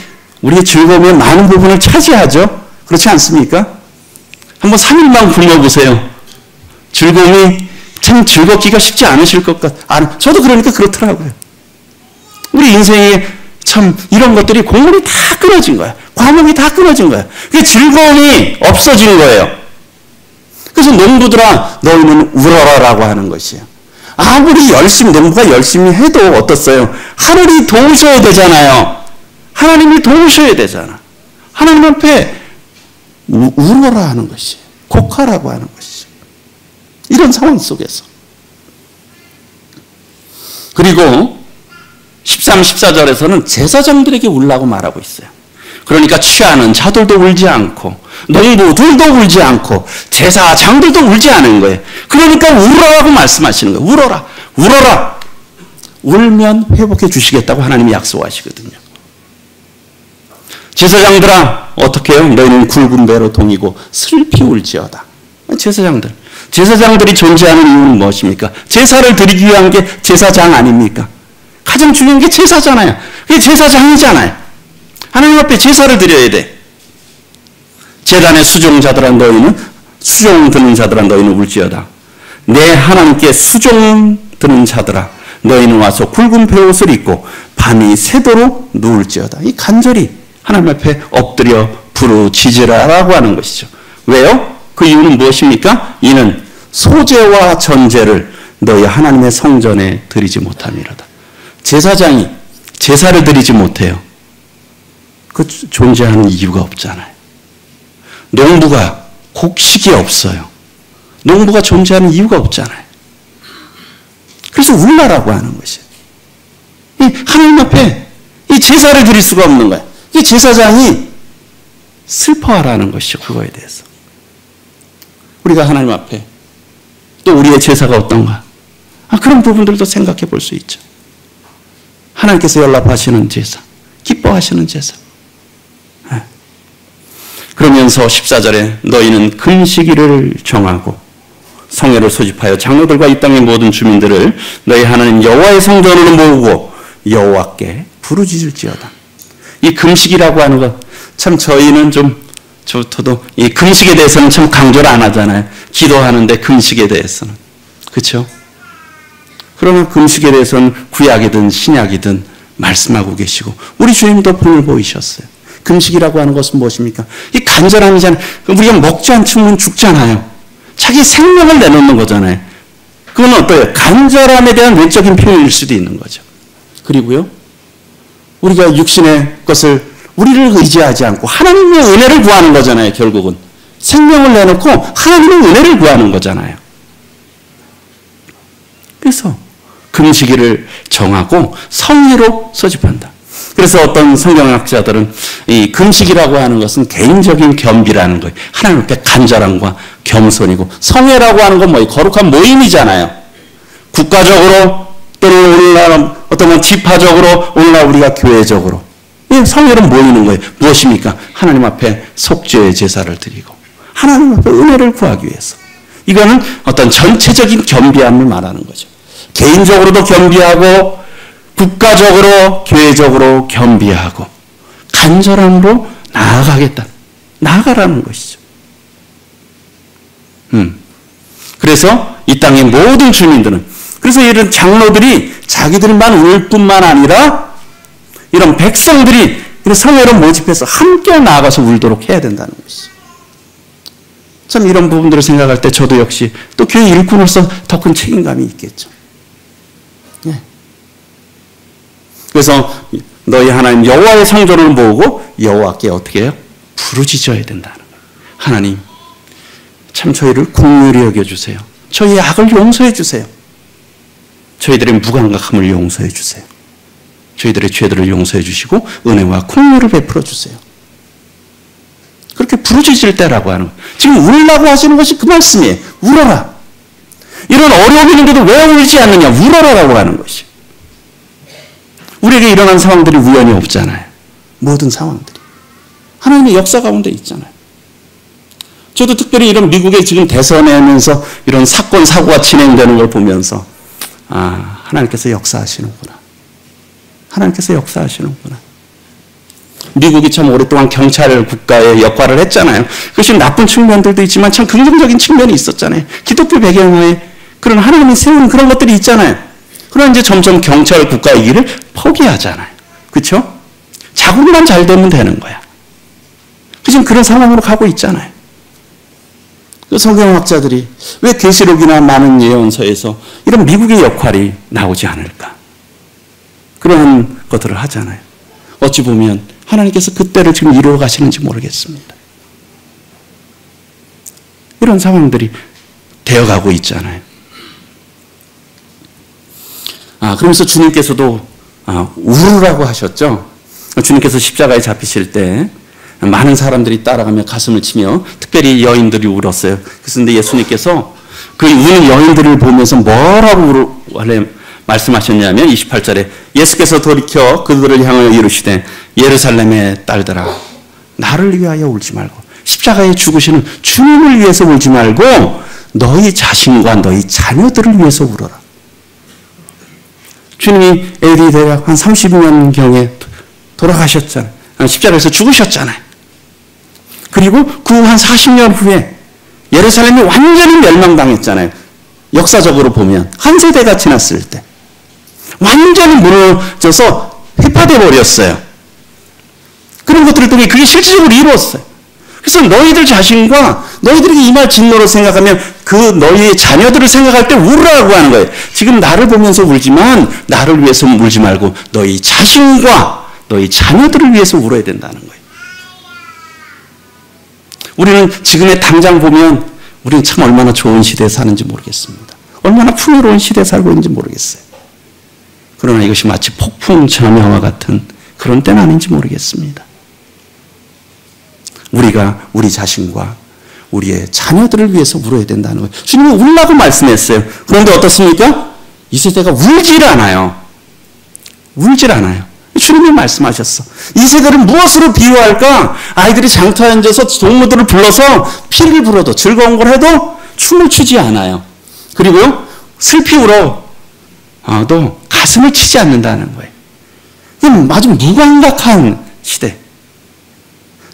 우리의 즐거움의 많은 부분을 차지하죠. 그렇지 않습니까? 한번 3일만 굶어보세요. 즐거움이 참 즐겁기가 쉽지 않으실 것 같아요. 저도 그러니까 그렇더라고요. 우리 인생에 참 이런 것들이 공물이 다 끊어진 거야. 과목이 다 끊어진 거야. 그 즐거움이 없어진 거예요. 그래서 농부들아 너희는 울어라라고 하는 것이에요. 아무리 농부가 열심히 해도 어떻어요? 하늘이 도우셔야 되잖아요. 하나님이 도우셔야 되잖아. 하나님 앞에 울어라 하는 것이, 곡하라고 하는 것이. 이런 상황 속에서. 그리고 13, 14절에서는 제사장들에게 울라고 말하고 있어요. 그러니까 취하는 자들도 울지 않고 농부들도 울지 않고 제사장들도 울지 않은 거예요. 그러니까 울어라고 말씀하시는 거예요. 울어라. 울어라. 울면 회복해 주시겠다고 하나님이 약속하시거든요. 제사장들아 어떻게 해요? 너희는 굵은 배로 동이고 슬피 울지어다. 제사장들이 존재하는 이유는 무엇입니까? 제사를 드리기 위한 게 제사장 아닙니까? 가장 중요한 게 제사잖아요. 그게 제사장이잖아요. 하나님 앞에 제사를 드려야 돼. 제단의 수종 드는 자들아 너희는 울지어다. 내 하나님께 수종 드는 자들아 너희는 와서 굵은 베옷을 입고 밤이 새도록 누울지어다. 이 간절히 하나님 앞에 엎드려 부르짖으라라고 하는 것이죠. 왜요? 그 이유는 무엇입니까? 이는 소제와 전제를 너희 하나님의 성전에 드리지 못함이로다. 제사장이 제사를 드리지 못해요. 그 존재하는 이유가 없잖아요. 농부가 곡식이 없어요. 농부가 존재하는 이유가 없잖아요. 그래서 울라라고 하는 것이에요. 하나님 앞에 이 제사를 드릴 수가 없는 거예요. 이 제사장이 슬퍼하라는 것이죠. 그거에 대해서. 우리가 하나님 앞에 또 우리의 제사가 어떤가? 그런 부분들도 생각해 볼 수 있죠. 하나님께서 연락하시는 제사, 기뻐하시는 제사. 그러면서 14절에 너희는 금식일을 정하고 성회를 소집하여 장로들과 이 땅의 모든 주민들을 너희 하나님 여호와의 성전으로 모으고 여호와께 부르짖을지어다. 이 금식이라고 하는 것, 참 저희는 저도 이 금식에 대해서는 참 강조를 안 하잖아요. 기도하는데 금식에 대해서는. 그렇죠? 그러나 금식에 대해서는 구약이든 신약이든 말씀하고 계시고 우리 주님도 본을 보이셨어요. 금식이라고 하는 것은 무엇입니까? 이 간절함이잖아요. 우리가 먹지 않으면 죽잖아요. 자기 생명을 내놓는 거잖아요. 그건 어때요? 간절함에 대한 외적인 표현일 수도 있는 거죠. 그리고요, 우리가 육신의 것을 우리를 의지하지 않고 하나님의 은혜를 구하는 거잖아요. 결국은 생명을 내놓고 하나님의 은혜를 구하는 거잖아요. 그래서 금식일을 정하고 성회로 소집한다. 그래서 어떤 성경학자들은 이 금식이라고 하는 것은 개인적인 겸비라는 거예요. 하나님 앞에 간절함과 겸손이고, 성회라고 하는 건 뭐 거룩한 모임이잖아요. 국가적으로 또는 오늘날 어떤 건 지파적으로, 오늘날 우리가 교회적으로 성회는 모이는 거예요. 무엇입니까? 하나님 앞에 속죄의 제사를 드리고 하나님 앞에 은혜를 구하기 위해서. 이거는 어떤 전체적인 겸비함을 말하는 거죠. 개인적으로도 겸비하고 국가적으로 교회적으로 겸비하고 간절함으로 나아가라는 것이죠. 그래서 이 땅의 모든 주민들은, 그래서 이런 장로들이 자기들만 울 뿐만 아니라 이런 백성들이 이런 성회로 모집해서 함께 나아가서 울도록 해야 된다는 것이죠. 참 이런 부분들을 생각할 때 저도 역시 또 교회 일꾼으로서 더 큰 책임감이 있겠죠. 예. 그래서 너희 하나님 여호와의 성전을 모으고 여호와께 어떻게 해요? 부르짖어야 된다는 거예요. 하나님, 참 저희를 긍휼히 여겨주세요. 저희의 악을 용서해 주세요. 저희들의 무감각함을 용서해 주세요. 저희들의 죄들을 용서해 주시고 은혜와 긍휼을 베풀어 주세요. 그렇게 부르짖을 때라고 하는 거예요. 지금 울라고 하시는 것이 그 말씀이에요. 울어라. 이런 어려움이 있는데도 왜 울지 않느냐? 울어라라고 하는 것이. 우리에게 일어난 상황들이 우연히 없잖아요. 모든 상황들이 하나님의 역사 가운데 있잖아요. 저도 특별히 이런 미국에 지금 대선하면서 이런 사건 사고가 진행되는 걸 보면서 하나님께서 역사하시는구나. 하나님께서 역사하시는구나. 미국이 참 오랫동안 경찰 국가의 역할을 했잖아요. 그것이 나쁜 측면들도 있지만 참 긍정적인 측면이 있었잖아요. 기독교 배경에 그런 하나님이 세운 그런 것들이 있잖아요. 그러나 이제 점점 경찰 국가의 길을 포기하잖아요. 그렇죠? 자국만 잘 되면 되는 거야. 지금 그런 상황으로 가고 있잖아요. 성경학자들이 왜 계시록이나 많은 예언서에서 이런 미국의 역할이 나오지 않을까? 그런 것들을 하잖아요. 어찌 보면 하나님께서 그때를 지금 이루어 가시는지 모르겠습니다. 이런 상황들이 되어가고 있잖아요. 그러면서 주님께서도 울으라고 하셨죠. 주님께서 십자가에 잡히실 때 많은 사람들이 따라가며 가슴을 치며 특별히 여인들이 울었어요. 그런데 예수님께서 그 우는 여인들을 보면서 뭐라고 말씀하셨냐면 28절에 예수께서 돌이켜 그들을 향하여 이르시되 예루살렘의 딸들아 나를 위하여 울지 말고 십자가에 죽으시는 주님을 위해서 울지 말고 너희 자신과 너희 자녀들을 위해서 울어라. 주님이 AD 대략 한 30년경에 돌아가셨잖아요. 십자가에서 죽으셨잖아요. 그리고 그 한 40년 후에 예루살렘이 완전히 멸망당했잖아요. 역사적으로 보면 한 세대가 지났을 때 완전히 무너져서 회파돼 버렸어요. 그런 것들을 통해 그게 실질적으로 이루었어요. 그래서 너희들 자신과 너희들에게 임할 진노를 생각하면 그 너희의 자녀들을 생각할 때 울으라고 하는 거예요. 지금 나를 보면서 울지만 나를 위해서 울지 말고 너희 자신과 너희 자녀들을 위해서 울어야 된다는 거예요. 우리는 지금의 당장 보면 우리는 참 얼마나 좋은 시대에 사는지 모르겠습니다. 얼마나 풍요로운 시대에 살고 있는지 모르겠어요. 그러나 이것이 마치 폭풍 전야와 같은 그런 때는 아닌지 모르겠습니다. 우리가 우리 자신과 우리의 자녀들을 위해서 울어야 된다는 거예요. 주님은 울라고 말씀했어요. 그런데 어떻습니까? 이 세대가 울질 않아요. 울질 않아요. 주님이 말씀하셨어. 이 세대를 무엇으로 비유할까? 아이들이 장터에 앉아서 동무들을 불러서 피를 불어도 즐거운 걸 해도 춤을 추지 않아요. 그리고 슬피 울어도 가슴을 치지 않는다는 거예요. 이건 아주 무감각한 시대.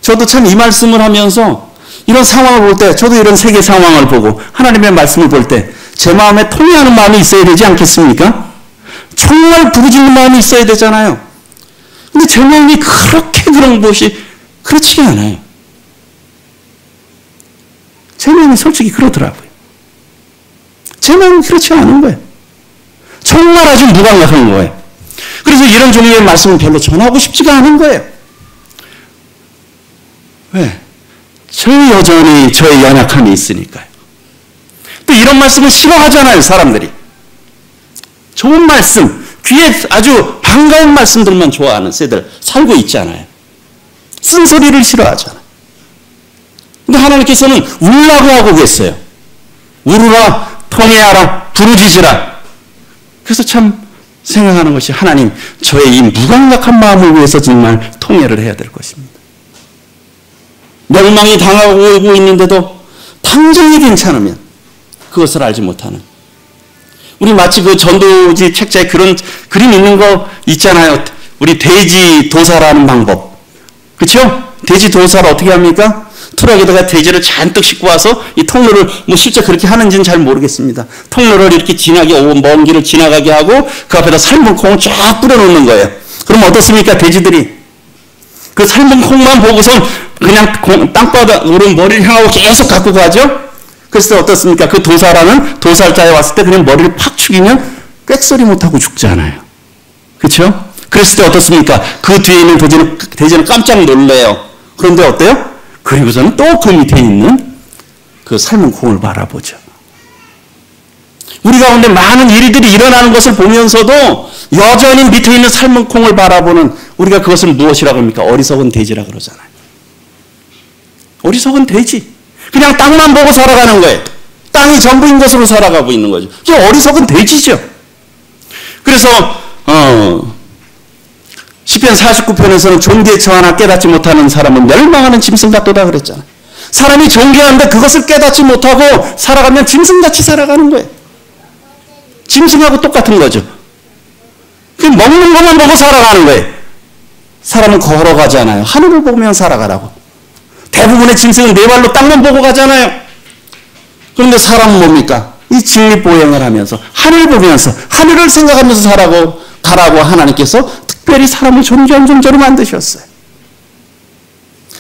저도 참 이 말씀을 하면서 이런 상황을 볼 때, 저도 이런 세계 상황을 보고 하나님의 말씀을 볼 때 제 마음에 통회하는 마음이 있어야 되지 않겠습니까? 정말 부르짖는 마음이 있어야 되잖아요. 근데 제 마음이 그렇게 그런 것이 그렇지가 않아요. 제 마음이 솔직히 그러더라고요. 제 마음이 그렇지 않은 거예요. 정말 아주 무감각한 거예요. 그래서 이런 종류의 말씀을 별로 전하고 싶지가 않은 거예요. 왜? 저희 여전히 저의 연약함이 있으니까요. 또 이런 말씀을 싫어하잖아요, 사람들이. 좋은 말씀, 귀에 아주 반가운 말씀들만 좋아하는 세대를 살고 있잖아요. 쓴소리를 싫어하잖아요. 근데 하나님께서는 울라고 하고 계세요. 울으라, 통회하라, 부르짖으라. 그래서 참 생각하는 것이 하나님, 저의 이 무감각한 마음을 위해서 정말 통회를 해야 될 것입니다. 멸망이 당하고 있는데도 당장이 괜찮으면 그것을 알지 못하는. 우리 마치 그 전도지 책자에 그런 그림 있는 거 있잖아요. 우리 돼지 도살하는 방법. 그렇죠? 돼지 도살을 어떻게 합니까? 트럭에다가 돼지를 잔뜩 싣고 와서 이 통로를, 뭐 실제 그렇게 하는지는 잘 모르겠습니다. 통로를 이렇게 먼 길을 지나가게 하고 그 앞에다 삶은 콩을 쫙 뿌려놓는 거예요. 그럼 어떻습니까? 돼지들이 그 삶은 콩만 보고선 그냥 땅바닥으로 머리를 향하고 계속 갖고 가죠. 그래서 어떻습니까? 그 도살자에 왔을 때 그냥 머리를 팍 죽이면 꽥소리 못하고 죽잖아요. 그렇죠? 그랬을 때 어떻습니까? 그 뒤에 있는 돼지는 깜짝 놀래요. 그런데 어때요? 그리고서는 또 그 밑에 있는 그 삶은 콩을 바라보죠. 우리 가운데 많은 일들이 일어나는 것을 보면서도 여전히 밑에 있는 삶은 콩을 바라보는, 우리가 그것을 무엇이라고 합니까? 어리석은 돼지라 그러잖아요. 어리석은 돼지. 그냥 땅만 보고 살아가는 거예요. 땅이 전부인 것으로 살아가고 있는 거죠. 그게 어리석은 돼지죠. 그래서 시편 49편에서는 존귀의 처 하나 깨닫지 못하는 사람은 멸망하는 짐승 같도다 그랬잖아요. 사람이 존귀한데 그것을 깨닫지 못하고 살아가면 짐승같이 살아가는 거예요. 짐승하고 똑같은 거죠. 그 먹는 것만 보고 살아가는 거예요. 사람은 걸어가잖아요. 하늘을 보면 살아가라고. 대부분의 짐승은 네 발로 땅만 보고 가잖아요. 그런데 사람은 뭡니까? 이 직립보행을 하면서 하늘 보면서 하늘을 생각하면서 가라고 하나님께서 특별히 사람을 존귀한 존재로 만드셨어요.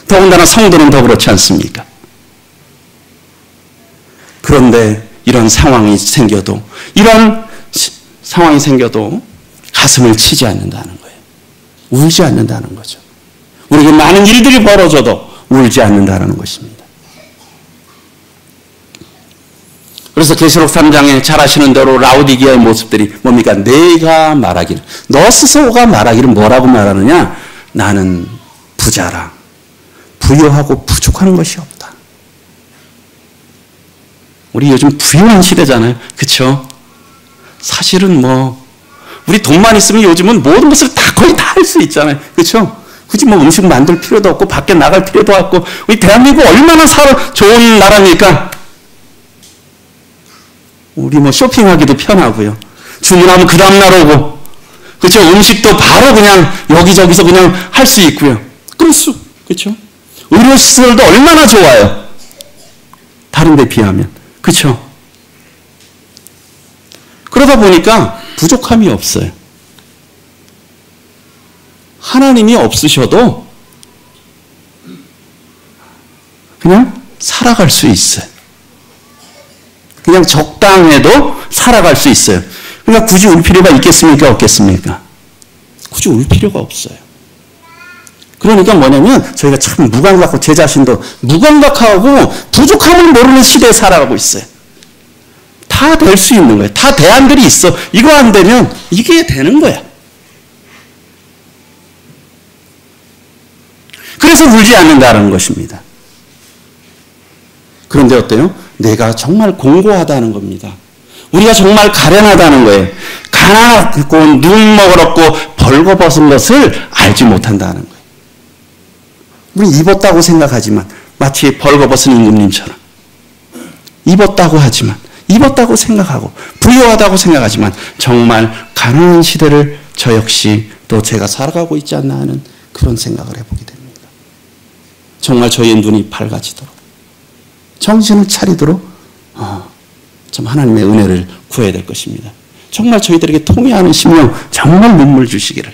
더군다나 성도는 더 그렇지 않습니까? 그런데 이런 상황이 생겨도 가슴을 치지 않는다는 거예요. 울지 않는다는 거죠. 우리에게 많은 일들이 벌어져도 울지 않는다는 것입니다. 그래서 계시록 3장에 잘 아시는 대로 라오디게아의 모습들이 뭡니까? 내가 말하기를, 너 스스로가 말하기를 뭐라고 말하느냐? 나는 부자라. 부유하고 부족한 것이 없다. 우리 요즘 부유한 시대잖아요. 그렇죠? 사실은 우리 돈만 있으면 요즘은 모든 것을 거의 다 할 수 있잖아요. 그렇죠? 굳이 음식 만들 필요도 없고 밖에 나갈 필요도 없고, 우리 대한민국 얼마나 좋은 나라입니까? 우리 쇼핑하기도 편하고요. 주문하면 그 다음날 오고, 그렇죠? 음식도 바로 그냥 여기저기서 그냥 할 수 있고요. 그렇죠? 의료시설도 얼마나 좋아요. 다른 데 비하면. 그렇죠? 그러다 보니까 부족함이 없어요. 하나님이 없으셔도 그냥 살아갈 수 있어요. 그냥 적당해도 살아갈 수 있어요. 그러니까 굳이 울 필요가 있겠습니까? 없겠습니까? 굳이 울 필요가 없어요. 그러니까 뭐냐면 저희가 참 무감각하고, 제 자신도 무감각하고 부족함을 모르는 시대에 살아가고 있어요. 다 될 수 있는 거예요. 다 대안들이 있어. 이거 안 되면 이게 되는 거야. 그래서 울지 않는다는 것입니다. 그런데 어때요? 내가 정말 공고하다는 겁니다. 우리가 정말 가련하다는 거예요. 가난하고 눈 먹어럽고 벌거벗은 것을 알지 못한다는 거예요. 우리 입었다고 생각하지만, 마치 벌거벗은 임금님처럼 입었다고 하지만, 입었다고 생각하고 부유하다고 생각하지만 정말 가난한 시대를 저 역시 또 제가 살아가고 있지 않나 하는 그런 생각을 해보게 됩니다. 정말 저희의 눈이 밝아지도록, 정신을 차리도록 참 하나님의 은혜를 구해야 될 것입니다. 정말 저희들에게 통회하는 심령, 정말 눈물 주시기를.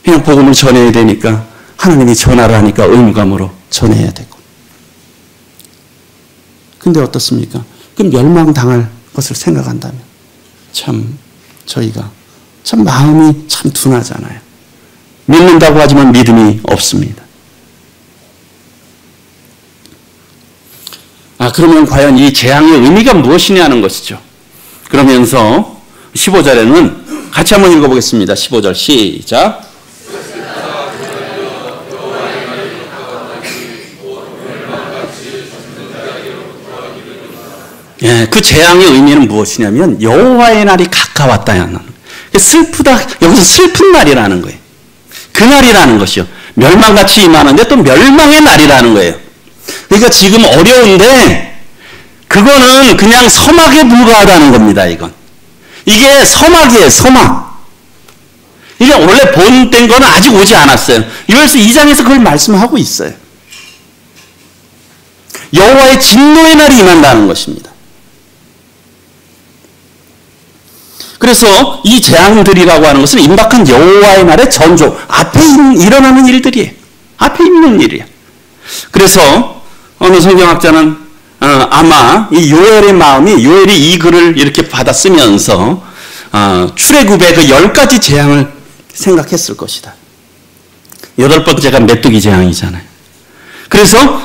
그냥 복음을 전해야 되니까, 하나님이 전하라 하니까 의무감으로 전해야 되고. 근데 어떻습니까? 그 멸망당할 것을 생각한다면 참 저희가 참 마음이 참 둔하잖아요. 믿는다고 하지만 믿음이 없습니다. 그러면 과연 이 재앙의 의미가 무엇이냐는 것이죠. 그러면서 15절에는 같이 한번 읽어보겠습니다. 15절 시작. 그 재앙의 의미는 무엇이냐면 여호와의 날이 가까웠다는 슬프다. 여기서 슬픈 날이라는 거예요. 그 날이라는 것이요. 멸망같이 임하는데 또 멸망의 날이라는 거예요. 그러니까 지금 어려운데 그거는 그냥 서막에 불과하다는 겁니다. 이게 서막이에요. 서막. 이게 원래 본된 거는 아직 오지 않았어요. 요엘서 2장에서 그걸 말씀하고 있어요. 여호와의 진노의 날이 임한다는 것입니다. 그래서 이 재앙들이라고 하는 것은 임박한 여호와의 날의 전조, 앞에 일어나는 일들이에요. 앞에 있는 일이에요. 그래서 어느 성경학자는 아마 이 요엘의 마음이, 요엘이 이 글을 이렇게 받아 쓰면서 출애굽의 그 10가지 재앙을 생각했을 것이다. 8번째가 메뚜기 재앙이잖아요. 그래서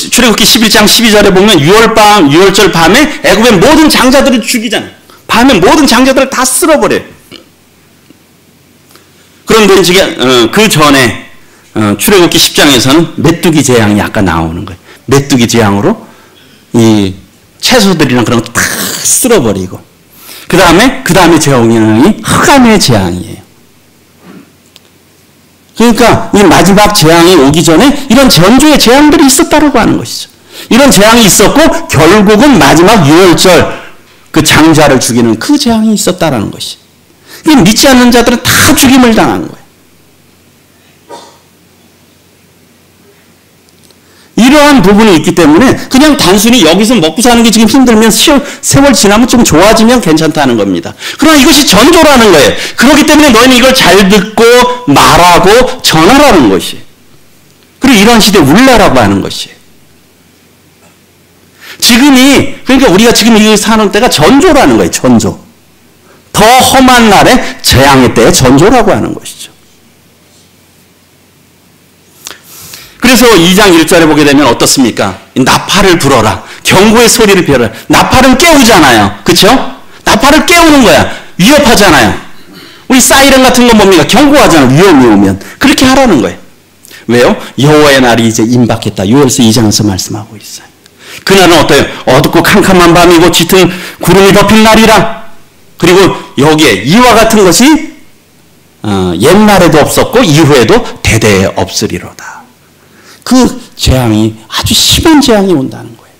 출애굽기 11장 12절에 보면 6월절 밤에 애굽의 모든 장자들을 죽이잖아요. 밤에 모든 장자들을 다 쓸어버려요. 그런데 지금 그 전에 출애굽기 10장에서는 메뚜기 재앙이 아까 나오는 거예요. 메뚜기 재앙으로 이 채소들이랑 그런 거 다 쓸어버리고 그 다음에 재앙이 흑암의 재앙이에요. 그러니까 이 마지막 재앙이 오기 전에 이런 전조의 재앙들이 있었다고 하는 것이죠. 이런 재앙이 있었고 결국은 마지막 6월절 그 장자를 죽이는 그 재앙이 있었다라는 것이. 이 믿지 않는 자들은 다 죽임을 당한 거예요. 이러한 부분이 있기 때문에 그냥 단순히 여기서 먹고 사는 게 지금 힘들면 세월 지나면 좀 좋아지면 괜찮다는 겁니다. 그러나 이것이 전조라는 거예요. 그렇기 때문에 너희는 이걸 잘 듣고 말하고 전하라는 것이에요. 그리고 이런 시대에 울라라고 하는 것이에요. 그러니까 우리가 지금 이 사는 때가 전조라는 거예요. 전조. 더 험한 날에 재앙의 때의 전조라고 하는 것이죠. 그래서 2장 1절에 보게 되면 어떻습니까? 나팔을 불어라. 경고의 소리를 빌어라. 나팔은 깨우잖아요. 그렇죠? 나팔을 깨우는 거야. 위협하잖아요. 우리 사이렌 같은 건 뭡니까? 경고하잖아요. 위험이 오면. 그렇게 하라는 거예요. 왜요? 여호와의 날이 이제 임박했다. 요엘서 2장에서 말씀하고 있어요. 그날은 어때요? 어둡고 캄캄한 밤이고 짙은 구름이 덮인 날이라. 그리고 여기에 이와 같은 것이 옛날에도 없었고 이후에도 대대에 없으리로다. 그 재앙이 아주 심한 재앙이 온다는 거예요.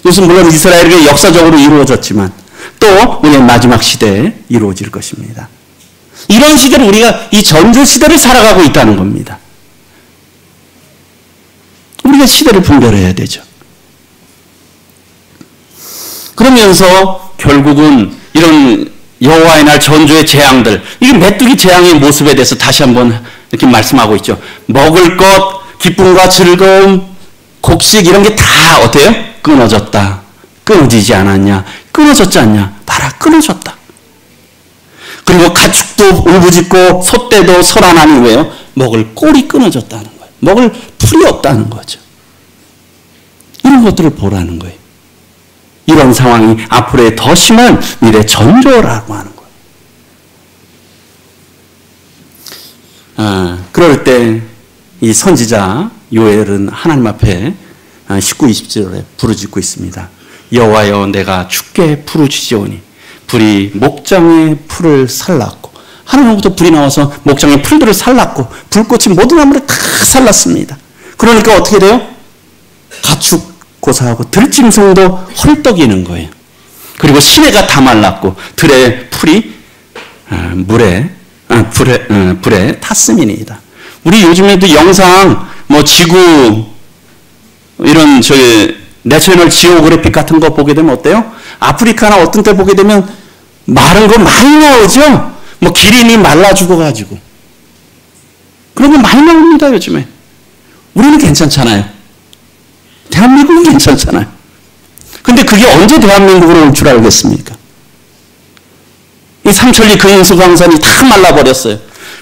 이것은 물론 이스라엘에게 역사적으로 이루어졌지만 또 우리의 마지막 시대에 이루어질 것입니다. 이런 시대를 우리가 이 전조 시대를 살아가고 있다는 겁니다. 우리가 시대를 분별해야 되죠. 그러면서 결국은 이런 여호와의 날 전조의 재앙들, 이게 메뚜기 재앙의 모습에 대해서 다시 한번 이렇게 말씀하고 있죠. 먹을 것, 기쁨과 즐거움, 곡식 이런 게 다 어때요? 끊어졌다. 끊어지지 않았냐? 끊어졌지 않냐? 봐라, 끊어졌다. 그리고 가축도 울부짖고 소떼도 소란하니 왜요? 먹을 꼴이 끊어졌다는 거예요. 먹을 풀이 없다는 거죠. 이런 것들을 보라는 거예요. 이런 상황이 앞으로의 더 심한 미래 전조라고 하는 거예요. 그럴 때 이 선지자 요엘은 하나님 앞에 19, 20절에 부르짖고 있습니다. 여호와여, 내가 주께 부르짖으오니 불이 목장의 풀을 살랐고, 하나님부터 불이 나와서 목장의 풀들을 살랐고 불꽃이 모든 나무를 다 살랐습니다. 그러니까 어떻게 돼요? 가축 고사하고 들짐승도 헐떡이는 거예요. 그리고 시내가 다 말랐고 들의 풀이 불에 탔음이니이다. 우리 요즘에도 영상 지구 이런 내셔널 지오그래픽 같은 거 보게 되면 어때요? 아프리카나 어떤 때 보게 되면 마른 거 많이 나오죠? 기린이 말라 죽어가지고. 그런 거 많이 나옵니다, 요즘에. 우리는 괜찮잖아요. 대한민국은 괜찮잖아요. 근데 그게 언제 대한민국으로 올 줄 알겠습니까? 이 삼천리 근수강산이 다 말라버렸어요.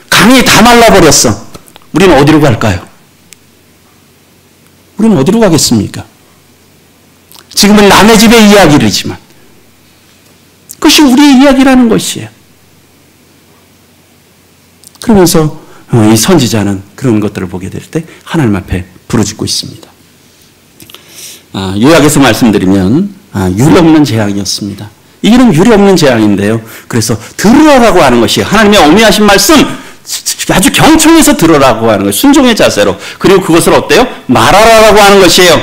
강이 다 말라버렸어. 우리는 어디로 갈까요? 우리는 어디로 가겠습니까? 지금은 남의 집의 이야기이지만 그것이 우리의 이야기라는 것이에요. 그러면서 이 선지자는 그런 것들을 보게 될 때 하나님 앞에 부르짖고 있습니다. 요약해서 말씀드리면 유례 없는 재앙이었습니다. 이게는 유례 없는 재앙인데요. 그래서 들으라고 하는 것이 하나님의 엄미하신 말씀 아주 경청해서 들으라고 하는 거예요. 순종의 자세로. 그리고 그것을 어때요? 말하라고 하는 것이에요.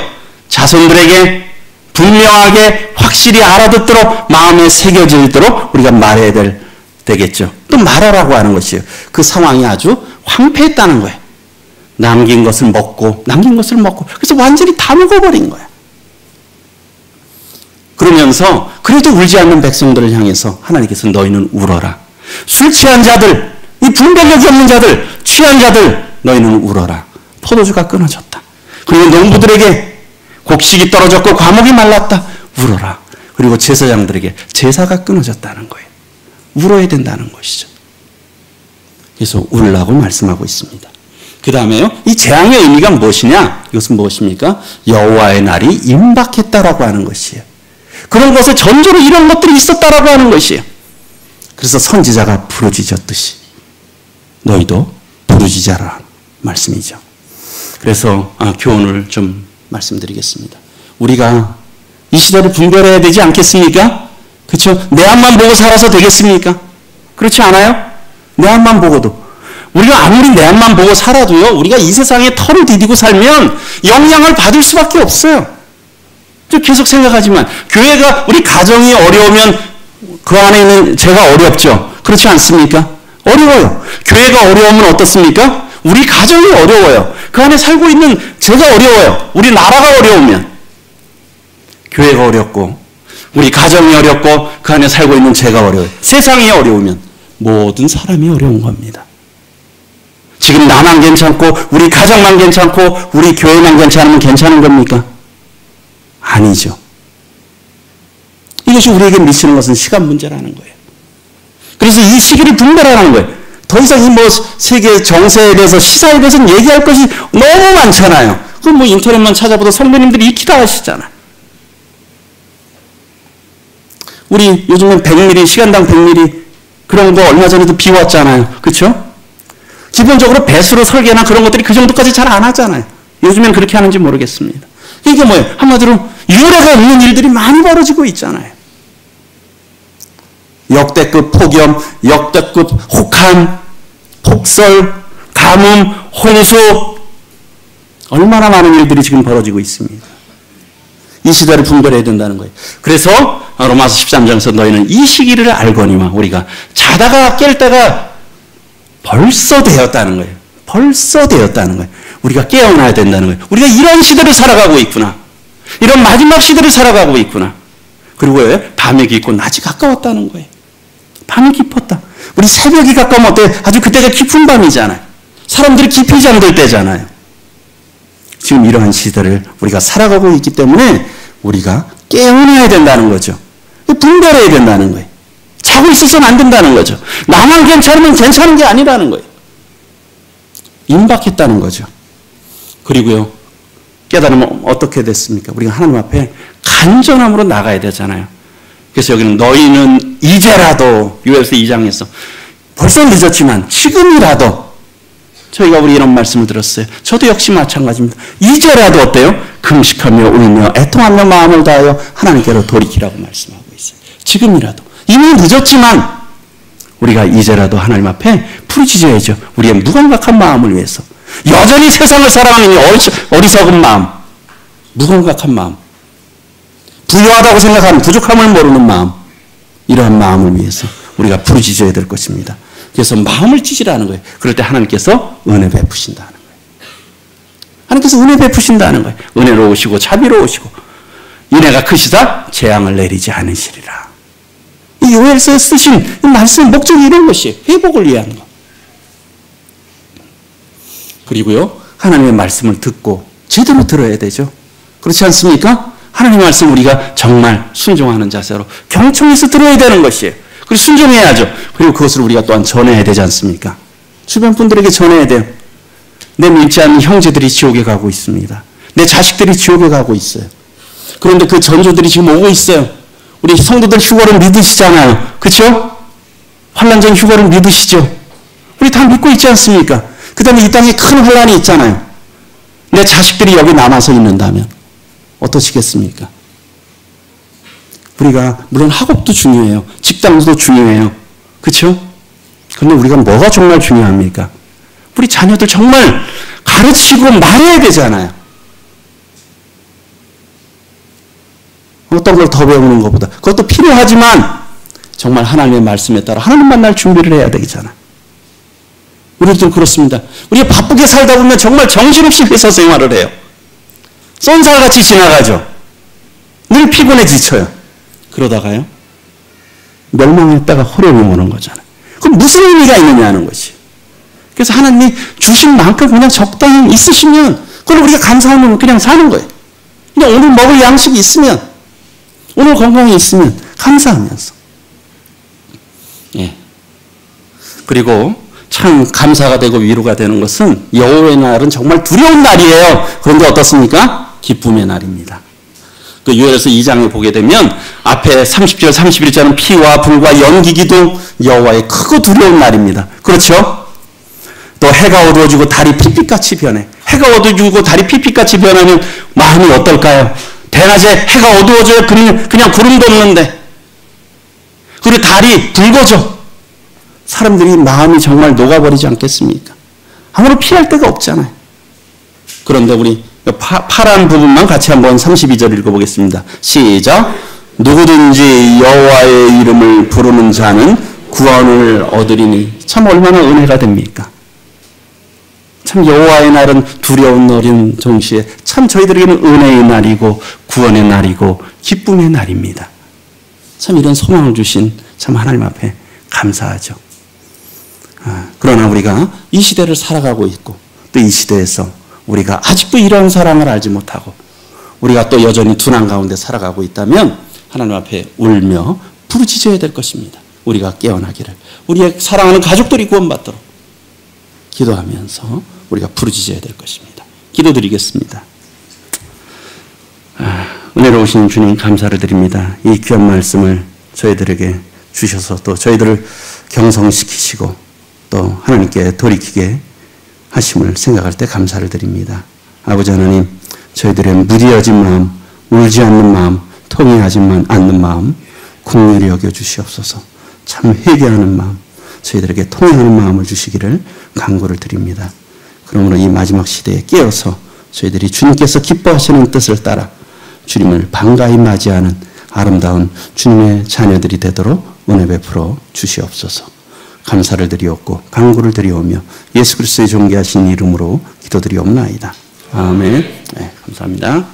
자손들에게 분명하게 확실히 알아듣도록 마음에 새겨지도록 우리가 말해야 되겠죠. 또 말하라고 하는 것이에요. 그 상황이 아주 황폐했다는 거예요. 남긴 것을 먹고 그래서 완전히 다 먹어버린 거야. 그러면서 그래도 울지 않는 백성들을 향해서 하나님께서 너희는 울어라. 술 취한 자들, 이 분별력이 없는 자들, 취한 자들 너희는 울어라. 포도주가 끊어졌다. 그리고 농부들에게 곡식이 떨어졌고 과목이 말랐다. 울어라. 그리고 제사장들에게 제사가 끊어졌다는 거예요. 울어야 된다는 것이죠. 그래서 울라고 말씀하고 있습니다. 그 다음에요. 이 재앙의 의미가 무엇이냐? 이것은 무엇입니까? 여호와의 날이 임박했다라고 하는 것이에요. 그런 것에 전조로 이런 것들이 있었다라고 하는 것이에요. 그래서 선지자가 부르짖었듯이 너희도 부르짖어라 말씀이죠. 그래서 교훈을 좀 말씀드리겠습니다. 우리가 이 시대를 분별해야 되지 않겠습니까? 그렇죠? 내 앞만 보고 살아서 되겠습니까? 그렇지 않아요? 내 앞만 보고도. 우리가 아무리 내 앞만 보고 살아도요, 우리가 이 세상에 털을 디디고 살면 영향을 받을 수밖에 없어요. 계속 생각하지만, 교회가, 우리 가정이 어려우면 그 안에 있는 제가 어렵죠. 그렇지 않습니까? 어려워요. 교회가 어려우면 어떻습니까? 우리 가정이 어려워요. 그 안에 살고 있는 제가 어려워요. 우리 나라가 어려우면. 교회가 어렵고, 우리 가정이 어렵고, 그 안에 살고 있는 제가 어려워요. 세상이 어려우면 모든 사람이 어려운 겁니다. 지금 나만 괜찮고 우리 가정만 괜찮고 우리 교회만 괜찮으면 괜찮은 겁니까? 아니죠. 이것이 우리에게 미치는 것은 시간 문제라는 거예요. 그래서 이 시기를 분별하라는 거예요. 더 이상 이 세계 정세에 대해서 시사에 대해서는 얘기할 것이 너무 많잖아요. 그럼 인터넷만 찾아봐도 성도님들이 익히다 하시잖아요. 우리 요즘엔 100mm, 시간당 100mm 그런 거 얼마 전에도 비웠잖아요. 그렇죠? 기본적으로 배수로 설계나 그런 것들이 그 정도까지 잘 안 하잖아요. 요즘엔 그렇게 하는지 모르겠습니다. 이게 뭐예요? 한마디로 유례가 없는 일들이 많이 벌어지고 있잖아요. 역대급 폭염, 역대급 혹한, 폭설, 가뭄, 홍수 얼마나 많은 일들이 지금 벌어지고 있습니다. 이 시대를 분별해야 된다는 거예요. 그래서 로마서 13장에서 너희는 이 시기를 알거니와 우리가 자다가 깰 때가 벌써 되었다는 거예요. 벌써 되었다는 거예요. 우리가 깨어나야 된다는 거예요. 우리가 이런 시대를 살아가고 있구나. 이런 마지막 시대를 살아가고 있구나. 그리고 밤이 깊고 낮이 가까웠다는 거예요. 밤이 깊었다. 우리 새벽이 가까우면 어때요? 아주 그때가 깊은 밤이잖아요. 사람들이 깊이 잠들 때잖아요. 지금 이러한 시대를 우리가 살아가고 있기 때문에 우리가 깨어나야 된다는 거죠. 분별해야 된다는 거예요. 자고 있어서는 안 된다는 거죠. 나만 괜찮으면 괜찮은 게 아니라는 거예요. 임박했다는 거죠. 그리고요, 깨달으면 어떻게 됐습니까? 우리가 하나님 앞에 간절함으로 나가야 되잖아요. 그래서 여기는 너희는 이제라도, 요엘서 2장에서 벌써 늦었지만 지금이라도, 저희가 우리 이런 말씀을 들었어요. 저도 역시 마찬가지입니다. 이제라도 어때요? 금식하며 울며 애통하며 마음을 다하여 하나님께로 돌이키라고 말씀하고 있어요. 지금이라도. 이미 늦었지만 우리가 이제라도 하나님 앞에 부르짖어야죠. 우리의 무감각한 마음을 위해서. 여전히 세상을 살아가는 어리석은 마음, 무감각한 마음, 부유하다고 생각하는 부족함을 모르는 마음, 이러한 마음을 위해서 우리가 부르짖어야 될 것입니다. 그래서 마음을 찢으라는 거예요. 그럴 때 하나님께서 은혜 베푸신다는 거예요. 하나님께서 은혜 베푸신다는 거예요. 은혜로우시고 자비로우시고 은혜가 크시다 재앙을 내리지 않으시리라. 이 요엘서에 쓰신 이 말씀 목적이 이런 것이에요. 회복을 위한 것. 그리고요, 하나님의 말씀을 듣고 제대로 들어야 되죠. 그렇지 않습니까? 하나님의 말씀 우리가 정말 순종하는 자세로 경청해서 들어야 되는 것이에요. 그리고 순종해야죠. 그리고 그것을 우리가 또한 전해야 되지 않습니까? 주변 분들에게 전해야 돼요. 내 믿지 않는 형제들이 지옥에 가고 있습니다. 내 자식들이 지옥에 가고 있어요. 그런데 그 전조들이 지금 오고 있어요. 우리 성도들 휴거를 믿으시잖아요. 그렇죠? 환난전 휴거를 믿으시죠? 우리 다 믿고 있지 않습니까? 그 다음에 이 땅에 큰 환난이 있잖아요. 내 자식들이 여기 남아서 있는다면 어떠시겠습니까? 우리가 물론 학업도 중요해요. 직장도 중요해요. 그렇죠? 그런데 우리가 뭐가 정말 중요합니까? 우리 자녀들 정말 가르치고 말해야 되잖아요. 어떤 걸 더 배우는 것보다. 그것도 필요하지만 정말 하나님의 말씀에 따라 하나님 만날 준비를 해야 되잖아. 우리도 그렇습니다. 우리가 바쁘게 살다 보면 정말 정신없이 회사 생활을 해요. 쏜살같이 지나가죠. 늘 피곤해 지쳐요. 그러다가요. 멸망했다가 호령이 오는 거잖아요. 그럼 무슨 의미가 있느냐는 것이. 그래서 하나님이 주신 만큼 그냥 적당히 있으시면 그걸 우리가 감사하면 그냥 사는 거예요. 그냥 오늘 먹을 양식이 있으면 오늘 건강이 있으면 감사하면서. 예. 그리고 참 감사가 되고 위로가 되는 것은 여호와의 날은 정말 두려운 날이에요. 그런데 어떻습니까? 기쁨의 날입니다. 그 요엘서 2장에 보게 되면 앞에 30절 31절은 피와 불과 연기기도 여호와의 크고 두려운 날입니다. 그렇죠? 또 해가 어두워지고 달이 핏빛같이 변해. 해가 어두워지고 달이 핏빛같이 변하면 마음이 어떨까요? 대낮에 해가 어두워져요. 그냥 구름도 없는데. 그리고 달이 붉어져. 사람들이 마음이 정말 녹아버리지 않겠습니까? 아무런 피할 데가 없잖아요. 그런데 우리 파란 부분만 같이 한번 32절 읽어보겠습니다. 시작. 누구든지 여호와의 이름을 부르는 자는 구원을 얻으리니. 참 얼마나 은혜가 됩니까? 참 여호와의 날은 두려운 날인 동시에 참 저희들에게는 은혜의 날이고 구원의 날이고 기쁨의 날입니다. 참 이런 소망을 주신 참 하나님 앞에 감사하죠. 그러나 우리가 이 시대를 살아가고 있고 또 이 시대에서 우리가 아직도 이런 사랑을 알지 못하고 우리가 또 여전히 둔한 가운데 살아가고 있다면 하나님 앞에 울며 부르짖어야 될 것입니다. 우리가 깨어나기를. 우리의 사랑하는 가족들이 구원받도록 기도하면서 우리가 부르짖어야 될 것입니다. 기도드리겠습니다. 은혜로우신 주님 감사를 드립니다. 이 귀한 말씀을 저희들에게 주셔서 또 저희들을 경성시키시고 또 하나님께 돌이키게 하심을 생각할 때 감사를 드립니다. 아버지 하나님, 저희들의 무디어진 마음, 울지 않는 마음, 통회하지 않는 마음 긍휼히 여겨 주시옵소서. 참 회개하는 마음, 저희들에게 통회하는 마음을 주시기를 간구를 드립니다. 그러므로 이 마지막 시대에 깨어서 저희들이 주님께서 기뻐하시는 뜻을 따라 주님을 반가이 맞이하는 아름다운 주님의 자녀들이 되도록 은혜 베풀어 주시옵소서. 감사를 드리옵고 간구를 드리오며 예수 그리스도의 존귀하신 이름으로 기도드리옵나이다. 아멘. 네, 감사합니다.